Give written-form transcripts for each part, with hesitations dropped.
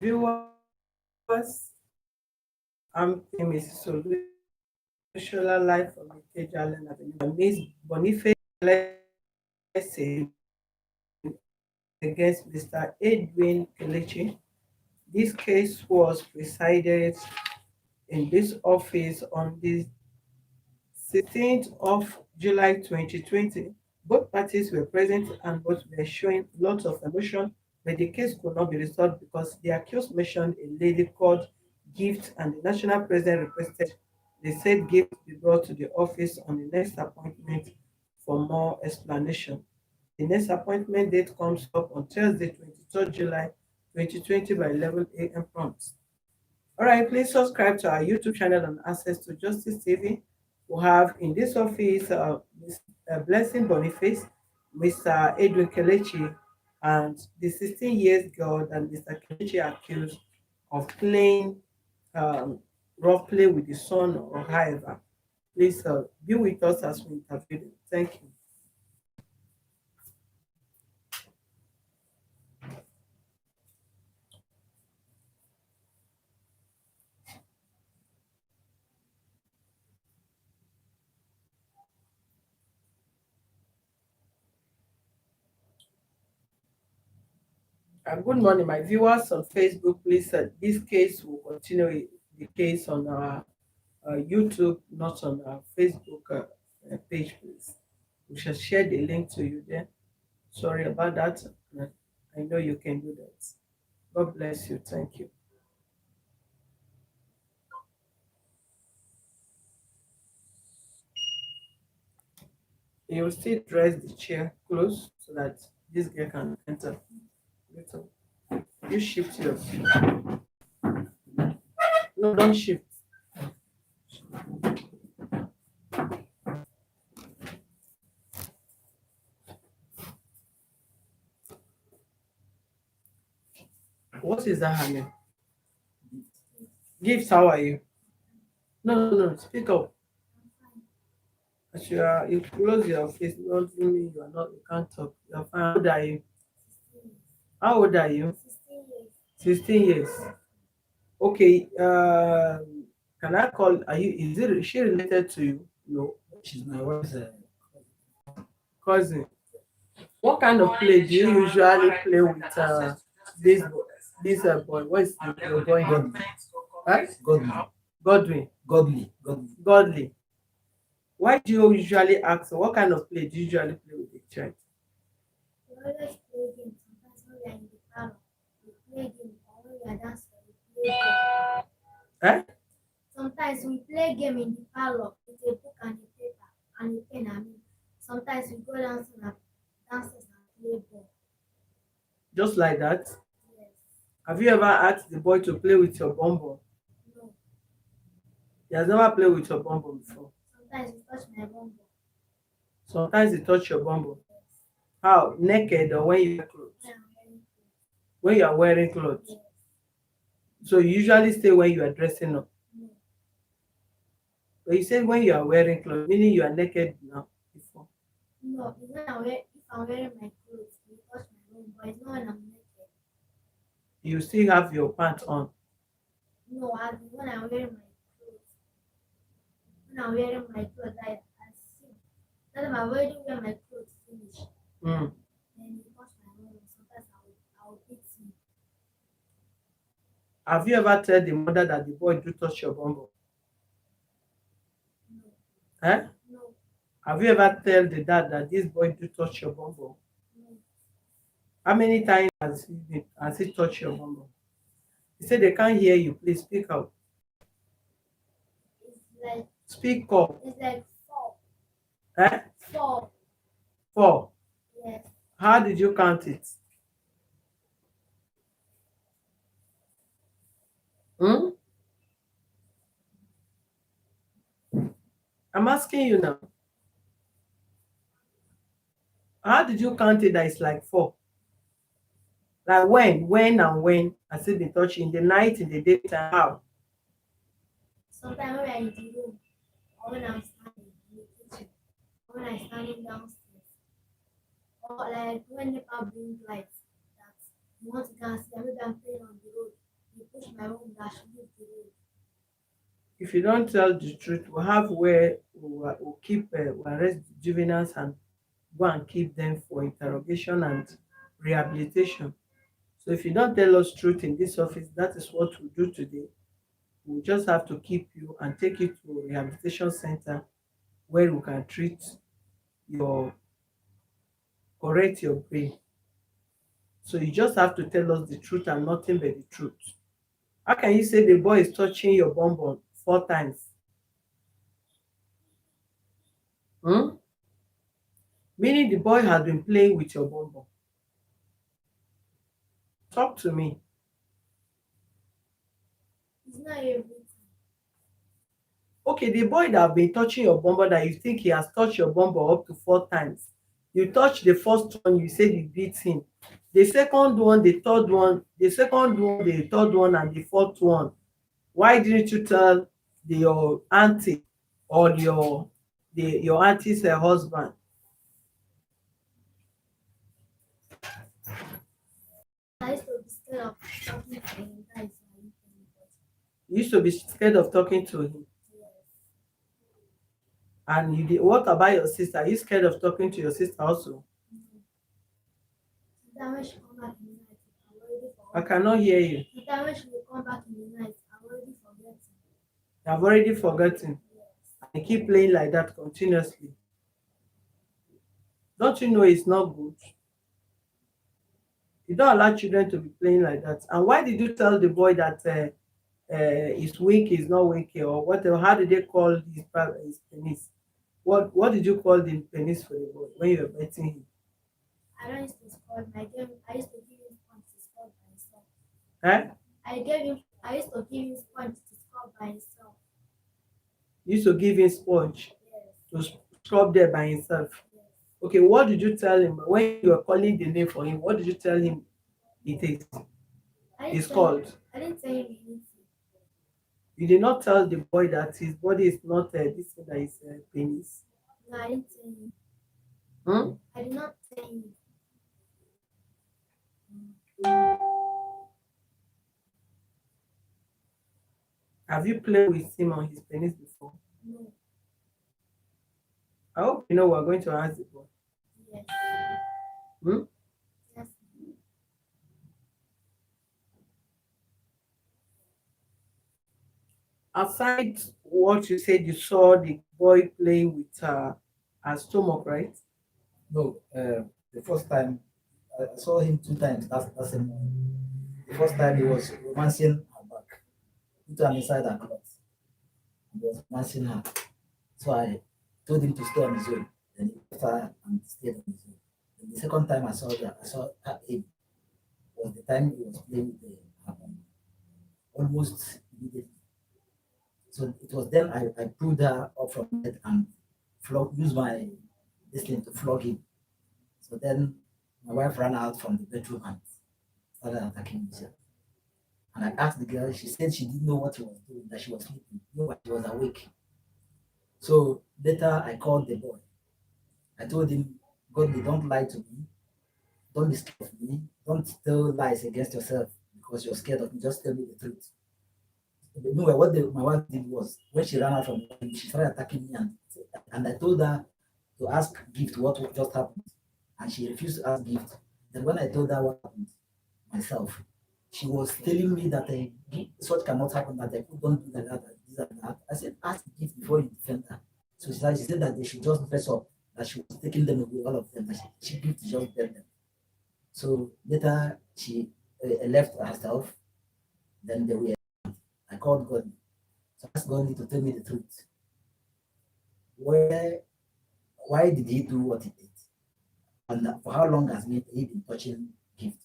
Viewers, I'm Miss Solution Life from the Allen Avenue. Miss Boniface blessing against Mr. Edwin Kelechi. This case was presided in this office on the 16th of July 2020. Both parties were present and both were showing lots of emotion, but the case could not be resolved because the accused mentioned a lady called Gift, and the national president requested the said Gift be brought to the office on the next appointment for more explanation. The next appointment date comes up on Thursday, 23rd July 2020 by 11 a.m. prompt. All right, please subscribe to our YouTube channel and access to Justice TV. We have in this office Ms. Blessing Boniface, Mr. Edwin Kelechi, and the 16 years girl that Mr. Kelechi accused of playing um, rough play with the son or however. Please be with us as we interview them. Thank you. Good morning, my viewers on Facebook. Please, this case will continue the case on our YouTube, not on our Facebook page, please. We shall share the link to you there. Sorry about that. Uh, I know you can do that. God bless you. Thank you. You will still dress the chair close so that this girl can enter. Little. You shift yours. No, don't shift. What is that, honey? Gifts, how are you? No, no, no. Speak up. As you close your face, not mean you are not, you can't talk. You're fine. How old are you? How old are you? 16 years. Okay. Can I call? Are you? Is she related to you? No. She's my wife's Cousin. What kind of play do you usually play with this boy? This boy. What is your boy name? godly, Huh? godly, Godwin. godly. Godly. Why do you usually ask? What kind of play do you usually play with the child? We always play games. Sometimes when we are in the parlor, we play games. Or when we are dancing, we play game. Eh? Sometimes we play game in the parlor with a book and a paper and a pen. I mean, sometimes we go downstairs and play ball. Just like that. Yes. Have you ever asked the boy to play with your bonbon? No. He has never played with your bonbon before. Sometimes we touch my bum. Sometimes he touch your bonbon. Yes. How? Naked or when you wear clothes? When I'm wearing When you are wearing clothes. clothes. So you usually stay when you are dressing up. No. But you said when you are wearing clothes, meaning you are naked now before. No. It's when if I'm wearing my clothes, we touch my bum. But it's not when I'm naked. You still have your pants on. No, when I'm wearing my clothes. When I'm wearing my clothes, I see. That I'm already wear my clothes finish. Mm. Then you touch my bum. Sometimes I will beat you. Have you ever told the mother that the boy do touch your bonbon? No. Eh? No. Have you ever tell the dad that this boy do touch your bonbon? No. How many times has he touched your bonbon? He said they can't hear you. Please speak out. It's like Speak up. it's like four. Eh? Four. 4. Yes. How did you count it? Hmm? I'm asking you now. How did you count it that it's like 4? Like when and when has it been touched in the night, in the daytime? How? Sometimes when we are in the room or when I'm standing in the kitchen or when I'm standing downstairs or like when NEPA bring lights that you want to go and see, maybe I'm playing on the road that should leave the road. If you don't tell the truth, we'll have where we'll we'll arrest the juveniles and go and keep them for interrogation and rehabilitation. So if you don't tell us truth in this office, that is what we'll do today. We'll just have to keep you and take you to a rehabilitation center where we can treat your correct your brain. So you just have to tell us the truth and nothing but the truth. How can you say the boy is touching your bonbon 4 times? Hmm? Meaning the boy has been playing with your bonbon. Talk to me. It's not everything. Okay, the boy that have been touching your bonbon that you think he has touched your bonbon up to 4 times. You touch the first one, you said you beat him. The second one, the third one, the second one, the third one, and the fourth one. Why didn't you tell your auntie or your auntie's husband? I used to be scared of talking to him. That is why I didn't tell anybody. You used to be scared of talking to him. Yes. And you did, what about your sister? Are you scared of talking to your sister also? No. The time when she come back in the night, I'm already I forgotten. cannot hear you. The time when she will come back in the night, I'm already forgetting. You have already forgotten. Yes. And you keep playing like that continuously. Don't you know it's not good? You don't allow children to be playing like that. And why did you tell the boy that his wink is not winky or whatever? How did they call his penis? What did you call the penis for the boy when you were betting him? I don't used to score my game. I used to give him points to score by himself. Eh? I used to give him points to score by himself. You used to give him sponge Yes. to scrub there by himself. Yes. Okay, what did you tell him when you were calling the name for him? What did you tell him it is? I It's didn't tell him. called. I didn't tell him anything. You did not tell the boy that his body is not this thing that is penis. No, I didn't tell him. Hmm? I did not tell him. Have you played with him on his penis before? No. I hope you know we're going to ask the boy. Yes. Hmm? Yes. Aside what you said, you saw the boy playing with her stomach, right? No, the first time I saw him 2 times. That's him. The first time he was romancing her back, put her inside her clothes. He was romancing her. So I told him to stay on his own. Then he left her and stayed on his own. Then the second time I saw him was the time he was playing with her almost immediately. So it was then I pulled her up from bed and used my this thing to flog him. So then my wife ran out from the bedroom and started attacking me. And I asked the girl, she said she didn't know what he was doing, that she was sleeping, no, but she was awake. So later I called the boy. I told him, God, don't lie to me, don't be scared of me, don't tell lies against yourself because you're scared of me, just tell me the truth. Meanwhile, my wife did was when she ran out from the bedroom, she started attacking me and I told her to ask gift what just happened. And she refused to ask gift. Then when I told her what happened myself, she was telling me that such cannot happen, that I don't do like that, this and that. I said, ask gift before you defend her. So she said that they should just dress up, that she was taking them away, all of them, that she gift just bend them. So later she left herself, then they were, I called God. So I asked God to tell me the truth. Where, why did he do what he did? And for how long has he been touching gift?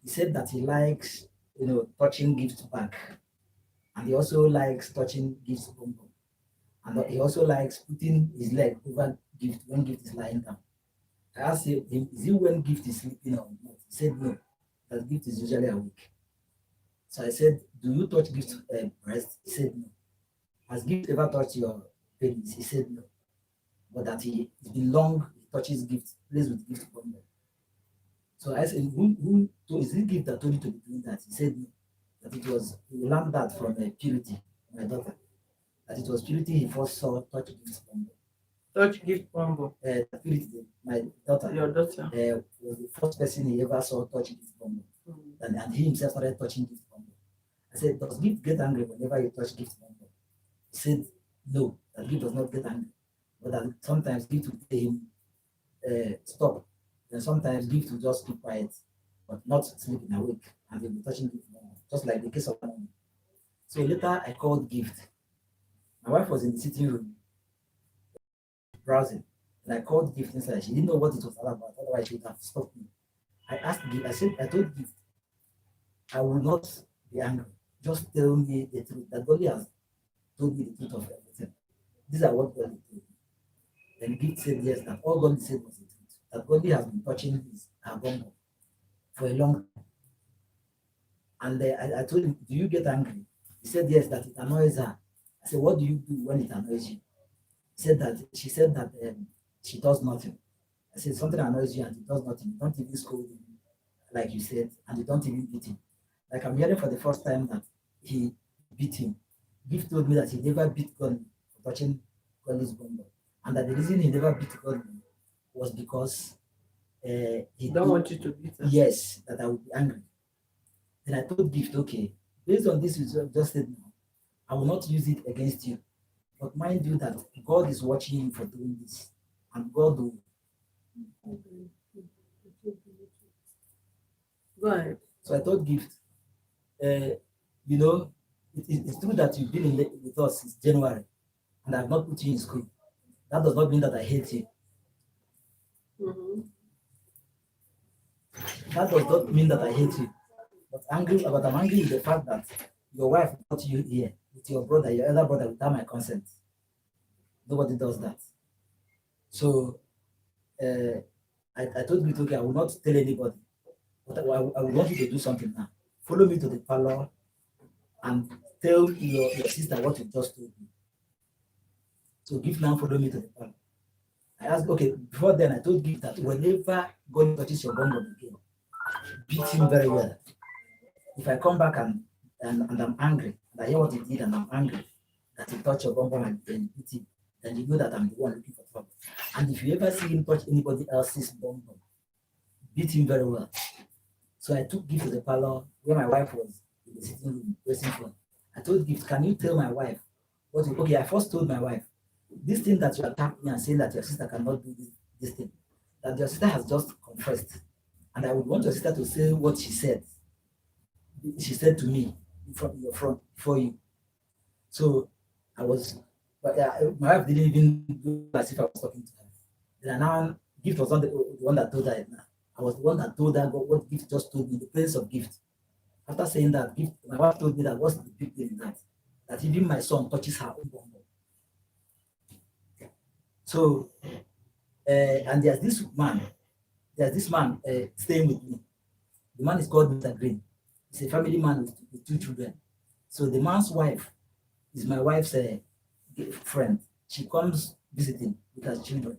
He said that he likes, touching gifts back, and he also likes touching gifts bum bum, and he also likes putting his leg over gift when gift is lying down. I asked him, is it when gift is sleeping or not? He said no, that gift is usually awake. So I said, do you touch gift breast? He said no. Has gift ever touched your penis? He said no, but that it's been long he touches gift, plays with gift bum bum. So I said, who is it gift that told you to be doing that? He said no, that that it was, he learned that from Purity, my daughter, that it was Purity he first saw touch gift bundle. Touch gift bundle. Purity, my daughter, Your daughter. was the first person he ever saw touch gift bundle. And he himself started touching gift bundle. I said, does gift get angry whenever you touch gift bundle? He said, no, that gift does not get angry. But that sometimes gift will tell him, stop. Then sometimes gift will just keep quiet, but not sleeping awake, and he'll be touching gift bundle, just like the case of money. So later I called gift. My wife was in the sitting room browsing, and I called gift inside. She didn't know what it was all about, otherwise she would have stopped me. I asked gift, I told gift, I will not be angry. Just tell me the truth. That God has told me the truth of everything. These are what God told me. Then gift said yes, that all God said was the truth. That God has been touching his bumble for a long time. And I told him, do you get angry? He said yes, that it annoys her. I said, what do you do when it annoys you? She said that she does nothing. I said, something annoys you and it does nothing. You don't even scold him, like you said, and you don't even beat him. Like I'm hearing for the first time that he beat him. Gift told me that he never beat Connie for touching Connie's bumble. And that the reason he never beat Connie was because he don't want you to beat her. Yes, that I would be angry. Then I told Gift, okay, based on this you just said now, I will not use it against you. But mind you that God is watching you for doing this. And God will. Go ahead. So I told Gift, you know, it's true that you've been with us since January, and I've not put you in school. That does not mean that I hate you. That does not mean that I hate you. But I'm angry with the fact that your wife brought you here with your brother, your elder brother, without my consent. Nobody does that. So I told you, okay, I will not tell anybody. But I will want you to do something now. Follow me to the parlor and tell your sister what you just told me. So Gift now follow me to the parlor. I asked, okay, before then I told Gift that whenever God touches your bum again, beat him very well. If I come back and I'm angry, and I hear what he did and I'm angry, that he touched your bum and then beat him, then you know that I'm the one looking for trouble. And if you ever see him touch anybody else's bum, beat him very well. So I took Gift to the parlor where my wife was in the sitting room waiting for. I told Gift, can you tell my wife what? Okay, I first told my wife, this thing that you attacked me and saying that your sister cannot do this thing, that your sister has just confessed, and I would want your sister to say what she said. She said to me from your front before you. So I was, but my wife didn't even do as if I was talking to her. Then now Gift was not the one that told her it now. I was the one that told her what Gift just told me, the place of Gift. After saying that, Gift, my wife told me that what's the big thing in that? That even my son touches her own bum. So, and there's this man staying with me. The man is called Mr. Green. He's a family man with 2 children. So the man's wife is my wife's friend. She comes visiting with her children.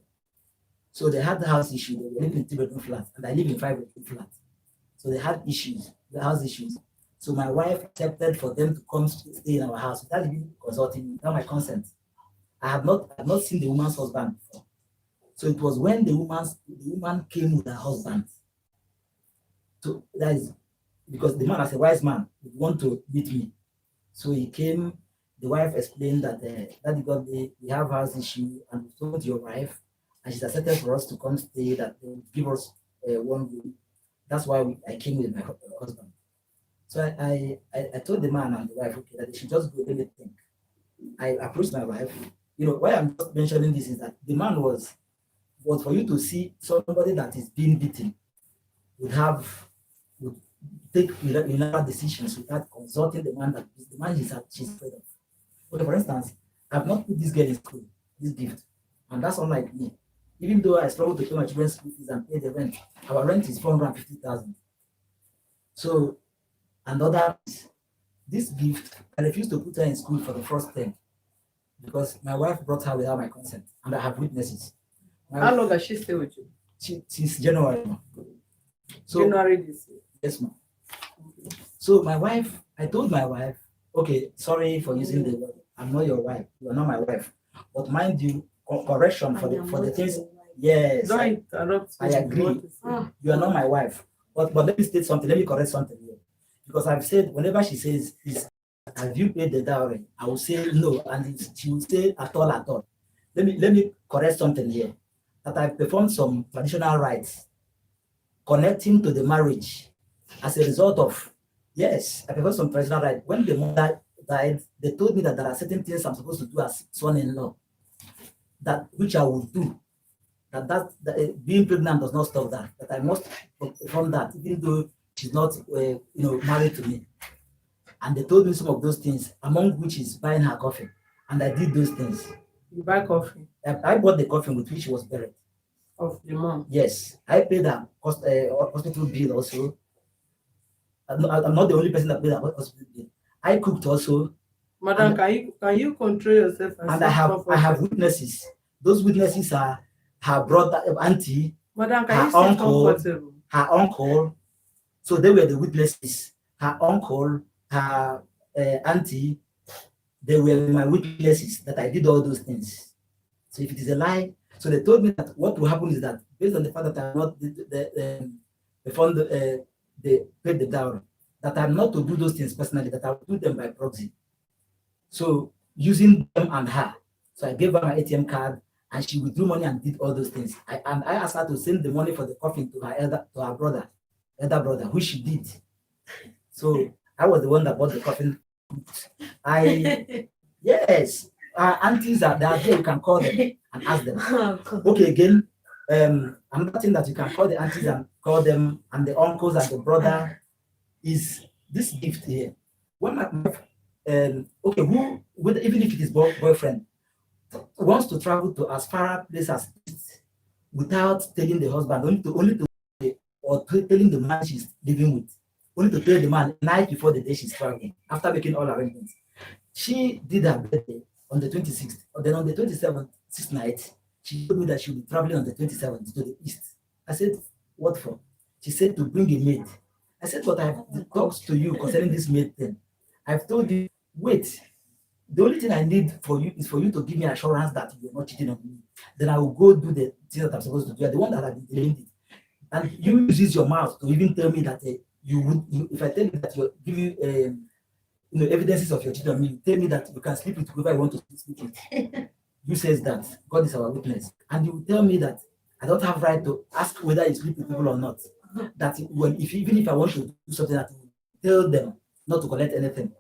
So they had the house issue. They were living in 3-bedroom flat, and I live in 5-bedroom flat. So they had issues, the house issues. So my wife accepted for them to come stay in our house without even consulting me, without my consent. I have not seen the woman's husband before. So it was when the woman came with her husband. So that is because the man, as a wise man, would want to meet me. So he came. The wife explained that we have house issue, and we told your wife, and she's accepted for us to come stay. That they would give us 1 room. That's why I came with my husband. So I told the man and the wife, okay, that they should just go anything. I approached my wife. You know why I'm just mentioning this is that the man was for you to see somebody that is being beaten would take decisions without consulting the man that the man she's afraid of. Okay, for instance, I've not put this girl in school, this Gift, and that's unlike me. Even though I struggle to pay my children's school fees and pay the rent, our rent is 450,000. So, another this Gift, I refused to put her in school for the first term because my wife brought her without my consent, and I have witnesses. How long has she stayed with you? Since January. So, January this year. Yes, ma'am. So my wife I told my wife, okay, sorry for using the word. I'm not your wife. You are not my wife. But mind you, correction for the things. Yes, Don't interrupt I me. agree. You are not my wife. But let me state something. Let me correct something here. Because I've said whenever she says, have you paid the dowry? I will say no, and she will say at all, at all. Let me correct something here. That I performed some traditional rites connecting to the marriage as a result of, yes, I performed some traditional rites. When the mother died, they told me that there are certain things I'm supposed to do as son-in-law, that which I will do. Being pregnant does not stop that. That I must perform that, even though she's not, married to me. And they told me some of those things, among which is buying her coffin. And I did those things. You buy coffee I bought the coffin with which she was buried. of the mom. Yes, I paid her hospital bill also. I'm not the only person that paid her hospital bill. I cooked also, Madam, can you control yourself and I have witnesses. Those witnesses are her brother, auntie, Madam, can her you sit uncle, comfortable? her uncle. So they were the witnesses. Her uncle, her auntie, they were my witnesses that I did all those things. So if it is a lie, so they told me that what will happen is that based on the fact that I'm not the fund, they paid the dowry, that I'm not to do those things personally, that I will do them by proxy. So using them and her, so I gave her my ATM card, and she withdrew money and did all those things. I asked her to send the money for the coffin to her elder brother, which she did. So I was the one that bought the coffin. Yes, aunties are there. You can call them and ask them. Okay, again, another thing that you can call the aunties and call them, and the uncles and the brother, is this gift here. When my okay, even if it is boyfriend wants to travel to as far a place as this without telling the husband, telling the man she's living with, only to tell the man night before the day she's traveling, after making all arrangements. She did her birthday on the 26th. Then on the 27th, sixth night, she told me that she will be traveling on the 27th to the east. I said, what for? She said to bring a maid. I said, but I've talked to you concerning this maid thing. I've told you, wait, the only thing I need for you is for you to give me assurance that you're not cheating on me. Then I will go do the thing that I'm supposed to do. You're the one that I've been delaying it. And you use your mouth to even tell me that if I tell you that you're giving evidences of your children, you tell me that you can sleep with whoever I want to sleep with. You says that God is our witness, and you tell me that I don't have right to ask whether you sleep with people or not. That even if I want to do something, that you tell them not to collect anything.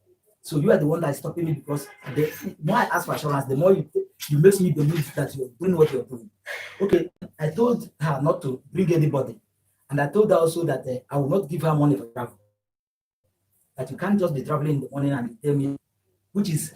So you are the one that is stopping me, because the more I ask for assurance, the more you make me believe that you're doing what you're doing. Okay, I told her not to bring anybody, and I told her also that I will not give her money for travel. That you can't just be traveling in the morning and tell me, which is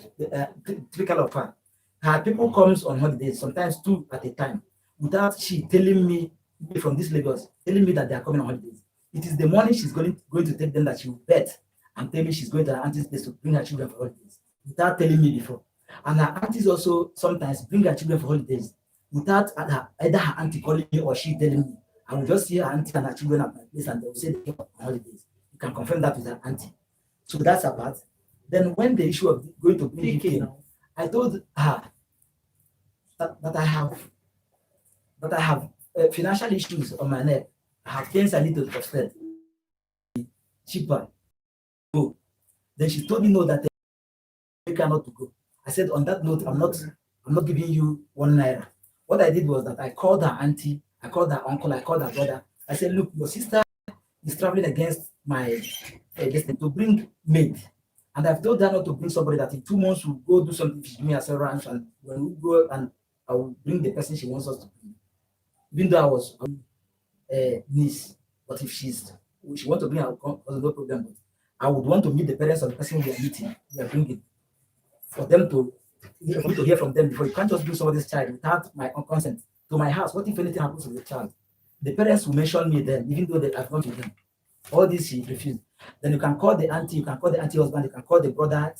typical of her. Her people comes on holidays, sometimes two at a time, without she telling me from this Lagos, telling me that they are coming on holidays. It is the morning she's going to take them that she will bet and tell me she's going to her auntie's place to bring her children for holidays, without telling me before. And her aunties also sometimes bring her children for holidays without either her auntie calling me or she telling me. I will just see her auntie and her children at my place, and they will say they came on holidays. You can confirm that with her auntie. So that's a part. Then when the issue of going to bring came, I told her that I have financial issues on my neck. I have things I need to offset. Cheaper. Go. Then she told me no, that you cannot to go. I said, on that note, I'm not giving you 1 naira. What I did was that I called her auntie, I called her uncle, I called her brother. I said, look, your sister is traveling against my destiny to bring maid. And I've told her not to bring somebody that in 2 months will go do something. She give me a severance, and when we go, and I will bring the person she wants us to bring. Even though I was niece, but if she want to bring her, no problem. But I would want to meet the parents of the person we are meeting, we are bringing, for them to hear from them before. You can't just bring somebody's child without my own consent to my house. What if anything happens to the child? The parents will mention me then, even though I've gone to them. All this she refused. Then you can call the auntie, you can call the auntie husband, you can call the brother,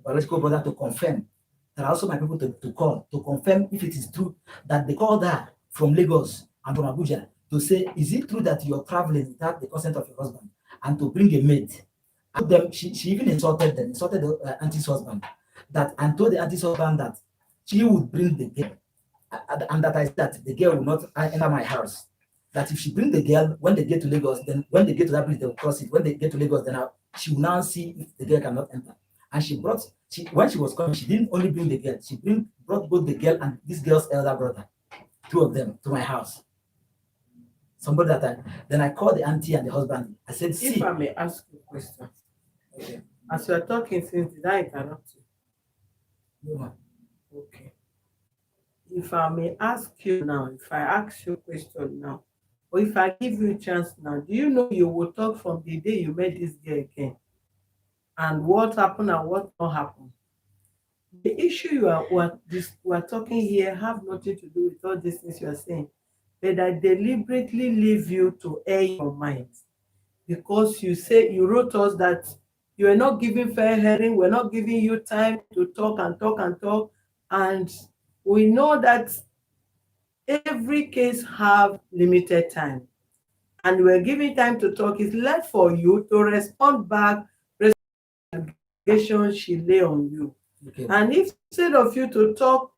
biological brother, to confirm. There are also my people to call to confirm if it is true that they called her from Lagos and from Abuja to say, is it true that you're traveling without the consent of your husband, and to bring a maid? them. She even insulted them, insulted the auntie's husband, and told the auntie's husband that she would bring the girl, and that I said that the girl will not enter my house. That if she bring the girl, when they get to Lagos, then when they get to that place, they will cross it. When they get to Lagos, then she will now see if the girl cannot enter. And when she was coming, she didn't only bring the girl, she brought both the girl and this girl's elder brother, two of them, to my house. Somebody then I called the auntie and the husband. I said, see. If I may ask you a question. Okay. As you are talking, since did I interrupt you? No, ma'am. Okay. If I may ask you now, if I ask you a question now, or if I give you a chance now, do you know you will talk from the day you met this girl again? And what happened and what not happened? The issue we are talking here have nothing to do with all these things you are saying. But I deliberately leave you to air your mind. Because you wrote us that you are not giving fair hearing, we're not giving you time to talk and talk and talk. And we know that every case have limited time. And we're giving time to talk. It's left for you to respond back allegation she lay on you. Okay. And if instead of you to talk,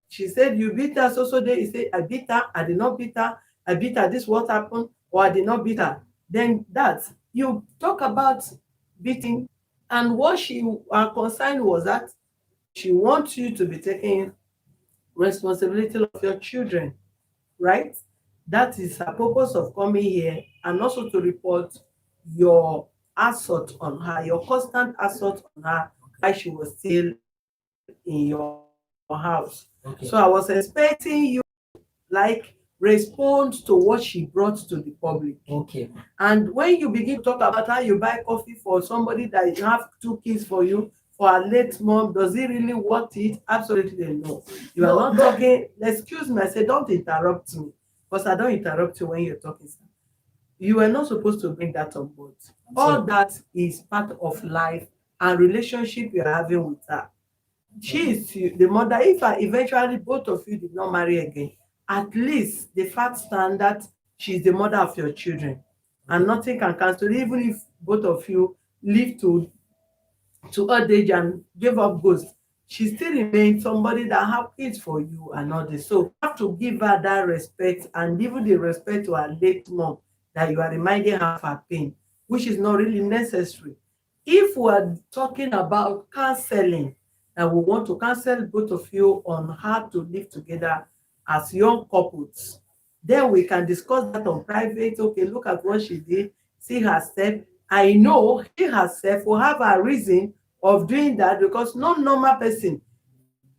she said you beat her so day, you say I beat her, I did not beat her, I beat her, this what happened, or I did not beat her. Then that you talk about beating, and what her concern was that she wants you to be taking responsibility of your children, right? That is her purpose of coming here, and also to report your assault on her, your constant assault on her while she was still in your house. Okay. So I was expecting you like respond to what she brought to the public. Okay. And when you begin to talk about how you buy coffee for somebody that you have 2 kids for you for a late mom, does it really worth it? Absolutely no. You are not talking. Excuse me, I said don't interrupt me, because I don't interrupt you when you're talking. You are not supposed to bring that on board. All that is part of life and relationship you're having with her. She is the mother. If eventually both of you did not marry again, at least the fact stand that she's the mother of your children, and nothing can cancel. Even if both of you live to old age and give up ghost, she still remains somebody that have kids for you and all this. So you have to give her that respect, and even the respect to her late mom, that you are reminding her of her pain, which is not really necessary. If we are talking about counseling, and we want to counsel both of you on how to live together as young couples, then we can discuss that on private. Okay, look at what she did, see her step. I know she herself will have a reason of doing that, because no normal person,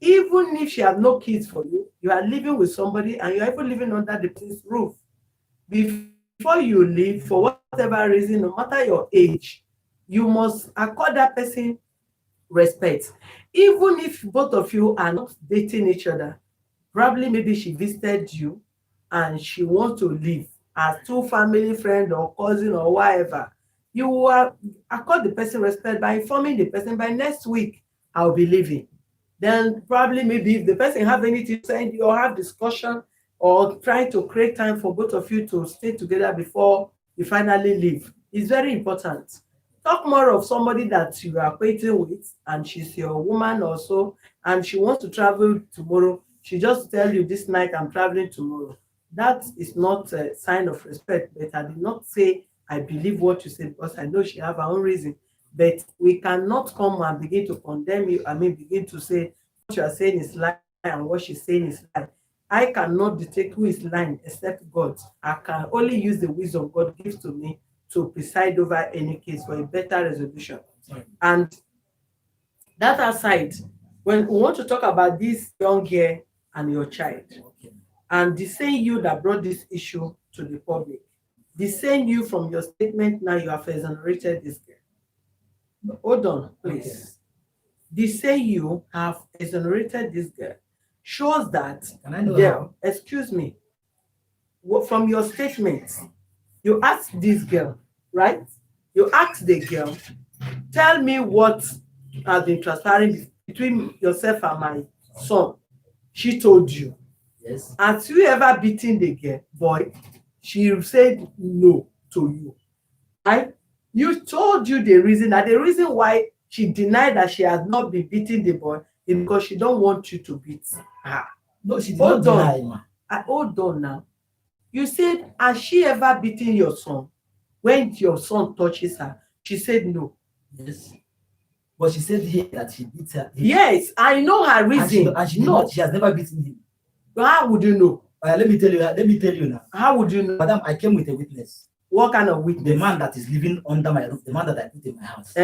even if she has no kids for you, you are living with somebody and you're even living under the person's roof. Before you leave, for whatever reason, no matter your age, you must accord that person respect. Even if both of you are not dating each other, probably maybe she visited you and she wants to live as 2 family friend or cousin or whatever, you will accord the person respect by informing the person by next week I'll be leaving. Then probably maybe if the person have anything to say, you have discussion or trying to create time for both of you to stay together before you finally leave. It's very important. Talk more of somebody that you are acquainted with and she's your woman also, and she wants to travel tomorrow. She just tell you this night I'm traveling tomorrow. That is not a sign of respect. But I did not say I believe what you say, because I know she have her own reason. But we cannot come and begin to condemn you. Begin to say what you are saying is lie and what she's saying is lie. I cannot detect who is lying except God. I can only use the wisdom God gives to me to preside over any case for a better resolution. And that aside, when we want to talk about this young girl and your child, and the same you that brought this issue to the public, the same you from your statement now you have exonerated this girl. Hold on, please. The same you have exonerated this girl shows that, excuse me, from your statement, you asked this girl, right? You asked the girl, tell me what has been transpiring between yourself and my son. She told you. Yes. Has you ever beaten the girl, boy? She said no to you. Right? You told you the reason, that the reason why she denied that she has not been beating the boy is because she don't want you to beat her. No, she did not deny, ma. Hold on now. You said, has she ever beaten your son? When your son touches her, she said no. Yes. But she said here that she beat her. Yes, I know her reason. And she has never beaten him. How would you know? Let me tell you now. How would you know? Madam, I came with a witness. What kind of witness? The man that is living under my roof, the man that I put in my house.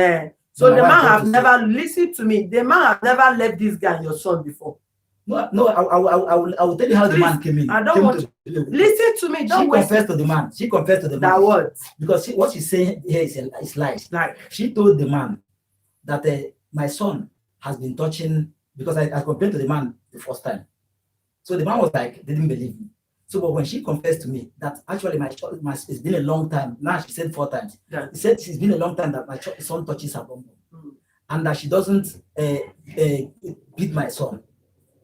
So the man have never, listen to me, the man have never left this guy and your son before. No, I will tell you how the man came in. I don't want to. Listen to me. She confessed to the man. She confessed to the man. That what? Because what she's saying here is lies. Like, she told the man that my son has been touching, because I complained to the man the first time. So the man was like, they didn't believe me. So, but when she confessed to me that actually it's been a long time, now she said 4 times. Yeah. She said it's been a long time that my son touches her bum, and that she doesn't beat my son.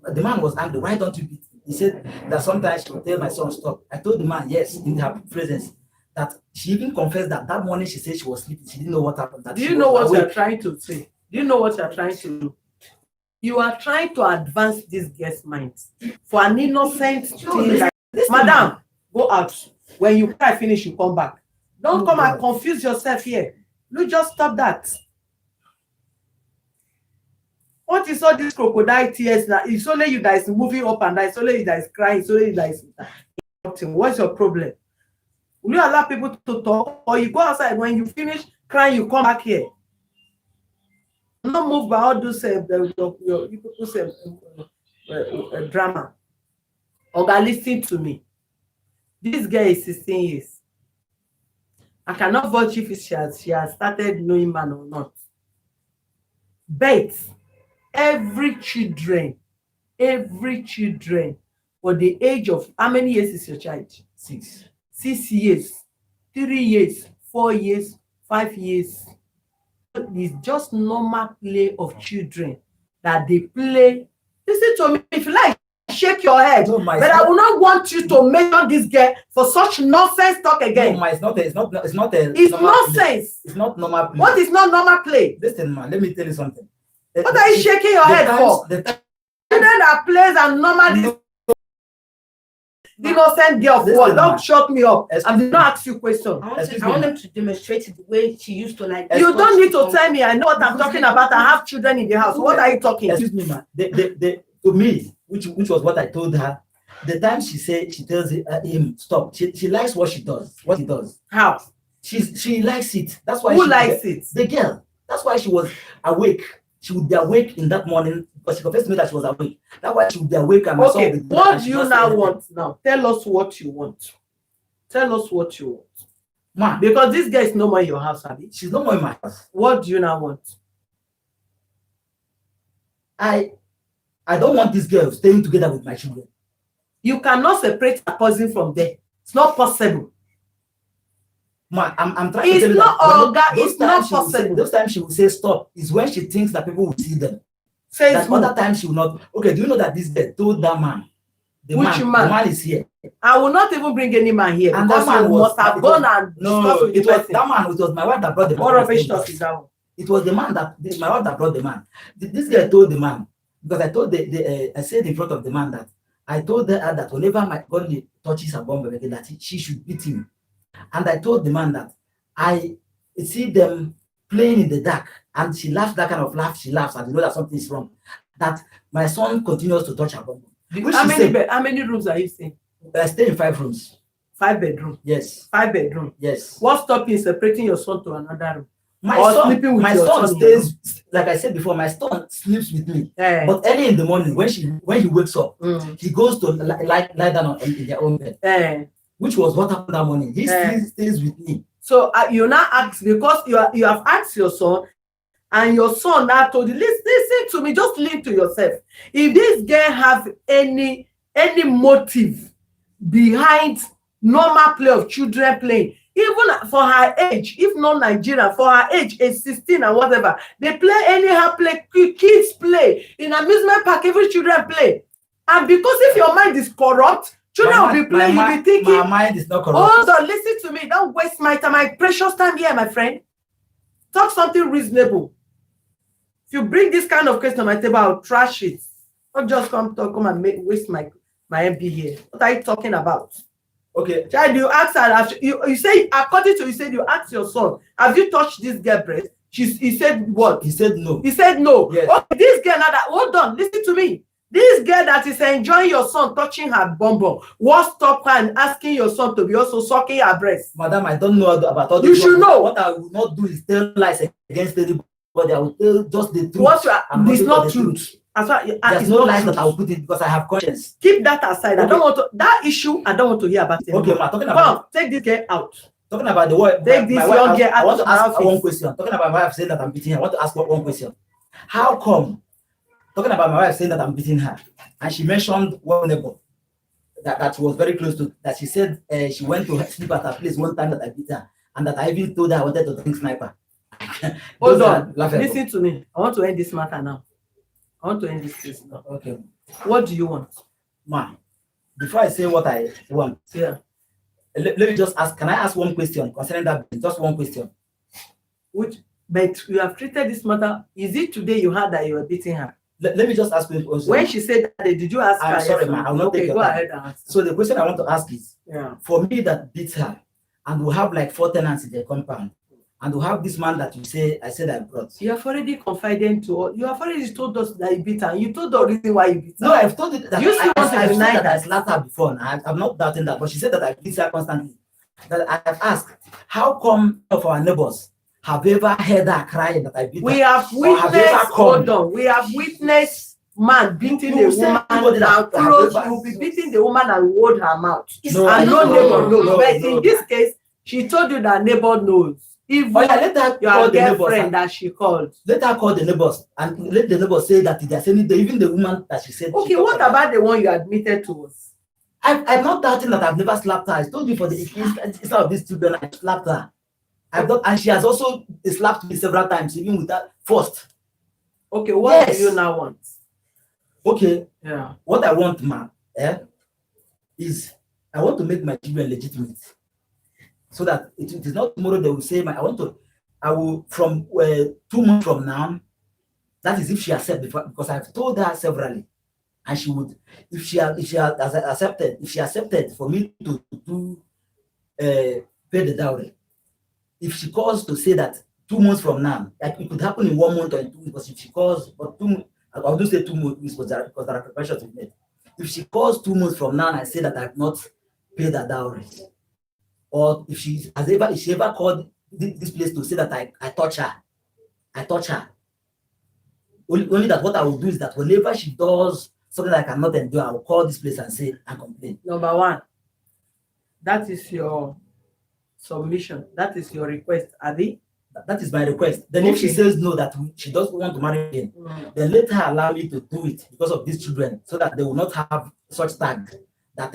The man was angry. Why don't you beat him? He said that sometimes she would tell my son stop. I told the man, yes, in her presence, that she even confessed that morning she said she was sleeping. She didn't know what happened. Do you know what you're trying to say? Do you know what you're trying to do? You are trying to advance this girl's mind for an innocent thing. Like, madam, go out. When you cry finish, you come back. Don't come and confuse yourself here. You just stop that. What is all this crocodile tears now? It's only you that is moving up and down. It's only you that is crying. It's only you that is. What's your problem? Will you allow people to talk, or you go outside when you finish crying, you come back here? Not moved by all those drama. Oga, listen to me. This girl is 16 years. I cannot vouch if she has started knowing man or not. But every children for the age of, how many years is your child? 6. 6 years, 3 years, 4 years, 5 years. It's just normal play of children that they play. Listen to me, if you like, shake your head. No, but I will not want you to mention this girl for such nonsense talk again. No, it's nonsense. It's not normal play. What is not normal play? Listen, man, let me tell you something. What are you shaking your head for? Children that plays are normally innocent girl. Don't shut me up. I did not ask you questions. I want them to demonstrate it the way she used to like. You don't need to tell me. I know what I'm talking about. I have children in the house. What are you talking? Excuse me, man. To me, which was what I told her. The time she tells him stop. She likes what she does. What he does. How? She likes it. That's why. Who likes it? The girl. That's why she was awake. She would be awake in that morning, but she confessed to me that she was awake. That's why she would be awake. And okay, what do you now want now? Tell us what you want. Tell us what you want. Ma, because this girl is no more in your house, Abby. She's no more in my house. What do you now want? I don't want this girl staying together with my children. You cannot separate a cousin from there. It's not possible. Ma, I'm trying to tell you that it's not possible. Those times she will say stop is when she thinks that people will see them. That other times she will not. Okay, do you know that this girl told that man? The man is here. I will not even bring any man here. And that man must have gone and no, it was that man. It was my wife that brought the man. What rubbish talk is that? It was the man my wife that brought the man. This girl told the man, because I told I said in front of the man that I told her that whenever my body touches her bum, that she should beat him. And I told the man that I see them playing in the dark, and she laughs that kind of laugh. She laughs, and you know that something is wrong. That my son continues to touch her bum. How many rooms are you staying? I stay in 5 rooms. 5 bedrooms? Yes. 5 bedrooms? Yes. What's stopping separating your son to another room? My son stays, like I said before, my son sleeps with me. But early in the morning, when he wakes up, he goes to lie down in their own bed. Which was what happened that morning. He stays with me. So you now ask, because you have asked your son, and your son now told you, listen to me, just listen to yourself. If this girl have any motive behind normal play of children playing, even for her age, if not Nigeria, for her age, age 16 and whatever, they play anyhow, kids play in amusement park, every children play. And because if your mind is corrupt, children will be playing, you'll be thinking. My mind is not corrupt. Hold on, listen to me. Don't waste my time, my precious time here, my friend. Talk something reasonable. If you bring this kind of question on my table, I'll trash it. Not just come and waste my MP here. What are you talking about? Okay. Child, you ask her, you say, according to you said, you asked your son, have you touched this girl breast? He said what? He said no. He said no. Yes. Okay, this girl now that, hold on, listen to me. This girl that is enjoying your son touching her bum bum, what stop her and asking your son to be also sucking her breast? Madam, I don't know about all you this. Should know. What I will not do is tell lies against anybody. I will tell just the truth. It's not truth. There's no lies that I will put it because I have conscience. Keep that aside. Okay. I don't want to, that issue, I don't want to hear about it. Okay, ma, talking about, take this girl out. Talking about the word. Take this young girl out. I want to ask one question. Talking about my wife saying that I'm beating her. I want to ask one question. How come? Talking about my wife saying that I'm beating her, and she mentioned one neighbor that was very close to, that she said she went to sleep at her place one time that I beat her, and that I even told her I wanted to drink sniper. Hold on. Listen to me. I want to end this matter now. I want to end this case now. Okay. What do you want? Ma, before I say what I want, yeah. Let me just ask, can I ask one question concerning that? Just one question. But you have treated this matter. Is it today you heard that you were beating her? Let me just ask you also. When she said that, did you ask her? I'm sorry, ma, I'll not take your go time. ahead and ask. So the question I want to ask is, yeah, for me that beats her, and we have like 4 tenants in the compound, and we have this man that I said I brought. You have already confided to us. You have already told us that you beat her. You told the reason why you beat her. No, I've told it that you still want to deny that I slapped her before. I'm not doubting that, but she said that I beat her constantly. That I have asked, how come of our neighbors have ever heard her crying that I beat her? We have witnessed, hold on, we have witnessed man beating the woman and close. You will be beating the woman and hold her mouth. No, and no neighbor knows. No, but in this case, she told you that neighbor knows. Even let her your girlfriend that she called. Let her call the neighbors and let the neighbors say that there's anything, even the woman that she said. Okay, what about the one you admitted to us? I'm not doubting that I've never slapped her. I told you for the instance of these children, I slapped her. I've not, and she has also slapped me several times, even with that first. Okay, what do you now want? Okay, yeah. What I want, ma, is I want to make my children legitimate, so that it is not tomorrow they will say I will from 2 months from now. That is if she accepts, because I've told her severally. And she would, if she accepted for me to pay the dowry. If she calls to say that 2 months from now, like it could happen in 1 month or in 2 weeks, because if she calls, but I'll just say 2 months because there are preparations to be made. If she calls 2 months from now and I say that I have not paid the dowry, or if she ever called this place to say that I touch her, only that what I will do is that whenever she does something that I cannot endure, I will call this place and say and complain. Number one, that is your submission. That is your request, Adi. That is my request. Then if she says no, that she doesn't want to marry again, then let her allow me to do it because of these children, so that they will not have such tag that,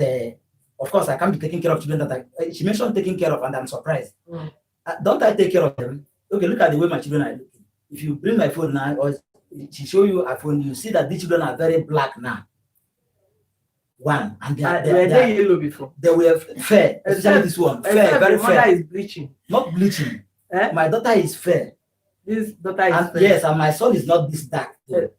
of course, I can't be taking care of children that she mentioned taking care of, and I'm surprised. Don't I take care of them? Okay, look at the way my children are looking. If you bring my phone now, or she show you a phone, you see that these children are very black now. One, and they were yellow before. They were fair, especially this one. Fair, very fair. My mother is bleaching. Not bleaching. My daughter is fair. This daughter is fair. Yes, and my son is not this dark.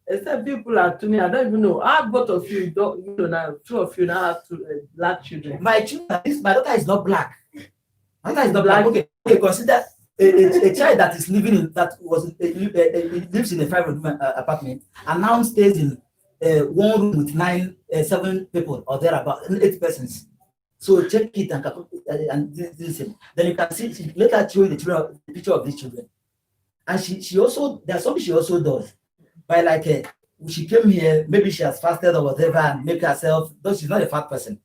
Except people are to me, I don't even know. How both of you don't, now 2 of you now have 2 black children. My daughter is not black. My daughter is not black. Okay, consider a child that is living in lives in a 5-room apartment and now stays in 1 room with 7 people or thereabout, 8 persons. So check it and listen. Then you can see. Let her show you the picture of these children. And she also, there's something she also does. By like she came here, maybe she has fasted or whatever, and make herself. Though she's not a fat person,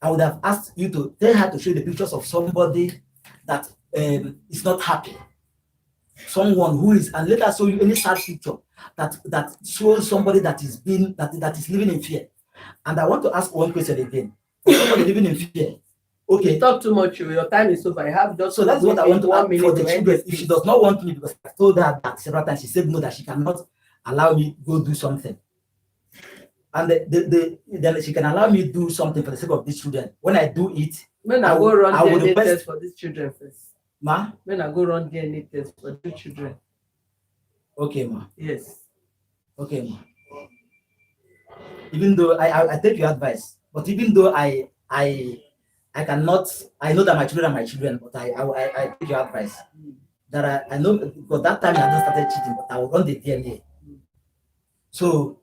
I would have asked you to tell her to show the pictures of somebody that is not happy. Someone who is, and let her show you any sad picture that shows somebody that is living in fear. And I want to ask one question again. Somebody living in fear. Okay. You talk too much. Your time is over. I have just. So that's what I want to ask for the children. If she does not want me, because I told her that several times, she said no, that she cannot allow me go do something. And then she can allow me do something for the sake of these children. When I do it, when I go run the test for these children first. Ma? When I go run DNA test for 2 children. Okay, ma. Yes. Okay, ma. Even though I take your advice, but even though I cannot, I know that my children are my children, but I take your advice. That I know, because that time I just started cheating, but I will run the DNA. So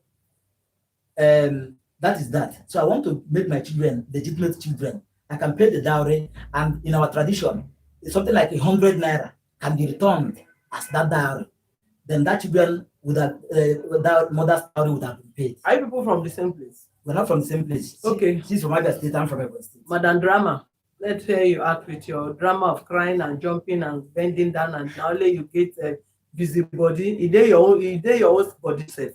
that is that. So I want to make my children legitimate children. I can pay the dowry, and in our tradition, it's something like 100 naira can be returned as that dowry. Then that children would have, that mother's dowry would have been paid. Are you people from the same place? We're not from the same place. Okay. She's from Abia State, I'm from Edwin State. Madam Drama, let's hear you out with your drama of crying and jumping and bending down, and now only you get a busy body. Is there your own body self?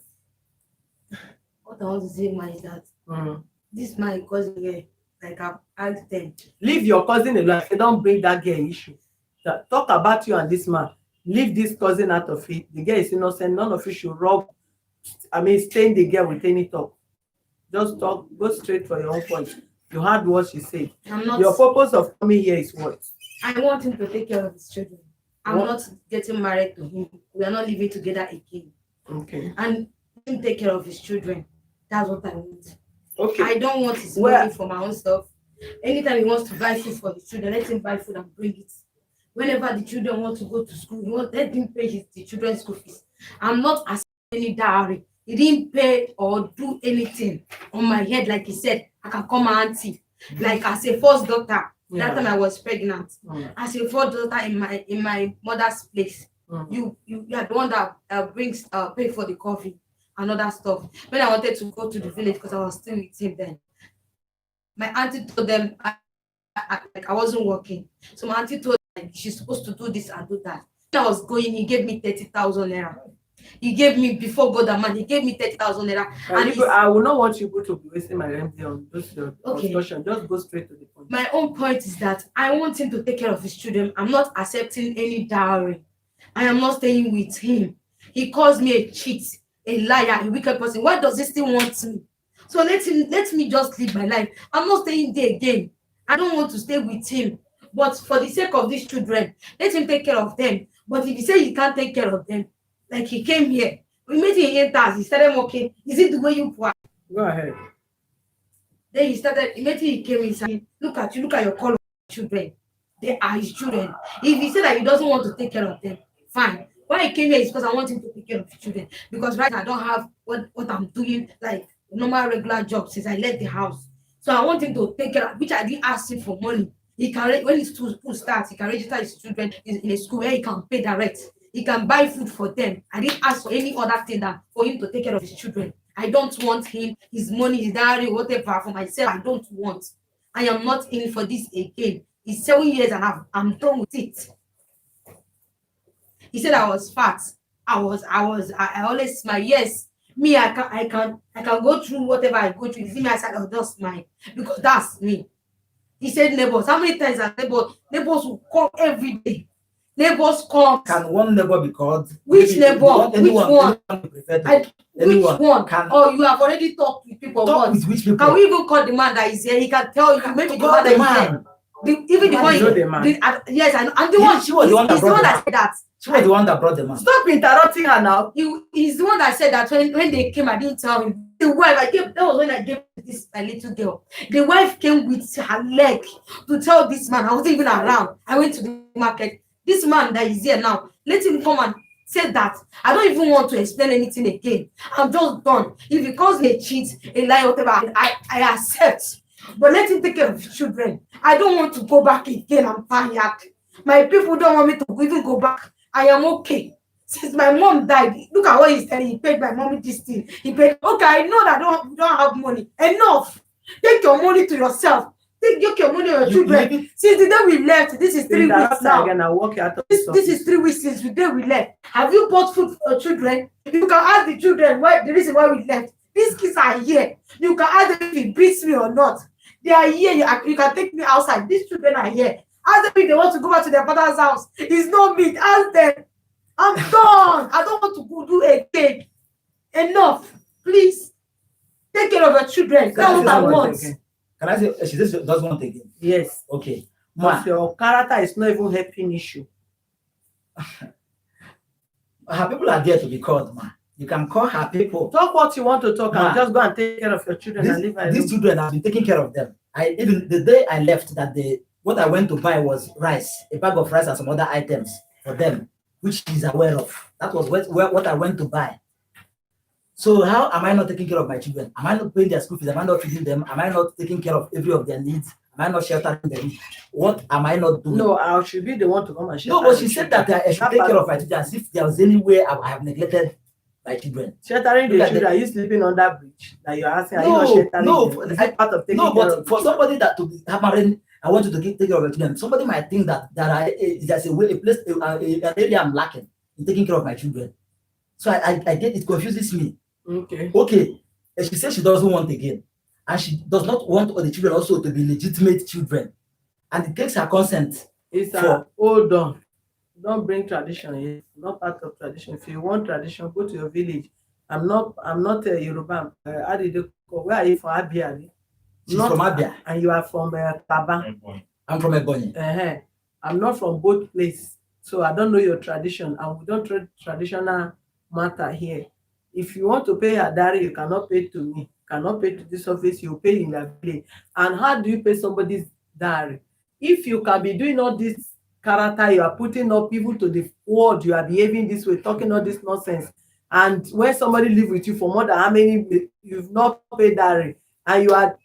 What I want to say, man, is that this my cousin here, like I've asked them. Leave your cousin alone. Say, don't bring that girl issue. Talk about you and this man. Leave this cousin out of it. The girl is innocent. None of you should stain the girl with any talk. Just talk, go straight for your own point. You heard what she said. Your purpose of coming here is what? I want him to take care of his children. I'm not getting married to him. We are not living together again. Okay. And him take care of his children. That's what I want. Okay. I don't want his money for my own stuff. Anytime he wants to buy food for his children, let him buy food and bring it. Whenever the children want to go to school, let him pay the children's school fees. I'm not asking any dowry. He didn't pay or do anything on my head, like he said. I can call my auntie. Like as a first daughter, that time I was pregnant. As a first daughter in my mother's place, you are the one that brings pay for the coffee and other stuff. When I wanted to go to the village because I was still with him then, my auntie told them I wasn't working. So my auntie told them she's supposed to do this and do that. When I was going, he gave me 30,000 naira. He gave me, before God and man, he gave me 30,000 naira. And I will not want you to be wasting my time on those discussion. Just go straight to the point. My own point is that I want him to take care of his children. I'm not accepting any dowry. I am not staying with him. He calls me a cheat, a liar, a wicked person. Why does he still want me? So let me just live my life. I'm not staying there again. I don't want to stay with him. But for the sake of these children, let him take care of them. But if he say he can't take care of them, like he came here, we made him enter, he started walking. Is it the way you put? Go ahead. Then immediately he came inside. Look at your color children. They are his children. If he said that he doesn't want to take care of them, fine. Why he came here is because I want him to take care of his children. Because right now I don't have what I'm doing, like normal regular job since I left the house. So I want him to take care of, which I didn't ask him for money. He can, when his school starts, he can register his children in a school where he can pay direct. He can buy food for them. I didn't ask for any other thing than for him to take care of his children. I don't want him, his money, his diary, whatever for myself. I don't want. I am not in for this again. It's 7 years and I'm done with it. He said I was fat. I always smile. Yes, me, I can go through whatever I go through. You see me, I said I'll just smile because that's me. He said neighbors. How many times are neighbors will come every day? Neighbors come. Can one neighbor be called? Which neighbor? Which one? Which one? Oh, you have already talked with people. Talk with which people? Can we even call the man that is here? He can tell you. Maybe the man that is here. Even the one. Yes, I know. And the one. She was the one that said that. She was the one that brought the man. Stop interrupting her now. He's the one that said that when they came, I didn't tell him. The wife, that was when I gave this my little girl. The wife came with her leg to tell this man. I wasn't even around. I went to the market. This man that is here now, let him come and say that. I don't even want to explain anything again. I'm just done. If he calls me a cheat, a lie, whatever, I accept. But let him take care of his children. I don't want to go back again. I'm tired. My people don't want me to even go back. I am okay. Since my mom died, look at what he's telling. He paid my mommy this thing. He paid. Okay, I know that you don't have money. Enough. Take your money to yourself. Take your money on your children. Since the day we left, this is 3 weeks now. This is 3 weeks since the day we left. Have you bought food for your children? You can ask the children why the reason why we left. These kids are here. You can ask them if he beats me or not. They are here. You can take me outside. These children are here. Ask them if they want to go back to their father's house. It's not me. Ask them. I'm done. I don't want to go do again. Enough. Please. Take care of your children. That's what I want. Can I say she just doesn't want again? Yes. Okay. Ma, But your character is not even helping issue. her people are there to be called, ma. You can call her people. Talk what you want to talk Ma, and just go and take care of your children and leave her These alone. children have been taking care of them. Even the day I left, that day, what I went to buy was rice, a bag of rice and some other items for them, which she's aware of. That was what I went to buy. So how am I not taking care of my children? Am I not paying their school fees? Am I not feeding them? Am I not taking care of every of their needs? Am I not sheltering them? What am I not doing? No, I should be the one to come and No, shelter. but she said that I should take care of my children as if there was any way I have neglected my children. Sheltering the children, are you sleeping under bridge? That you're asking, are you not sheltering them? Is it part of taking care of for somebody that to be hammering, I want you to take care of your children. Somebody might think that there's a place, an area I'm lacking in taking care of my children. So I get it confuses me. Okay. And she says she doesn't want again, and she does not want all the children also to be legitimate children, and it takes her consent. Hold on. Don't bring tradition here. Not part of tradition. If you want tradition, go to your village. I'm not a Yoruba. How did you go? Where are you from? Abia? She's from Abia. And you are from Taba. I'm from Ebonyi. I'm not from both places, so I don't know your tradition, and we don't trade traditional matter here. If you want to pay a dowry, you cannot pay to me. You cannot pay to this office. You pay in the village. And how do you pay somebody's dowry? If you can be doing all this character, you are putting up people to the world, you are behaving this way, talking all this nonsense, and when somebody live with you for more than how many, you've not paid dowry, and you are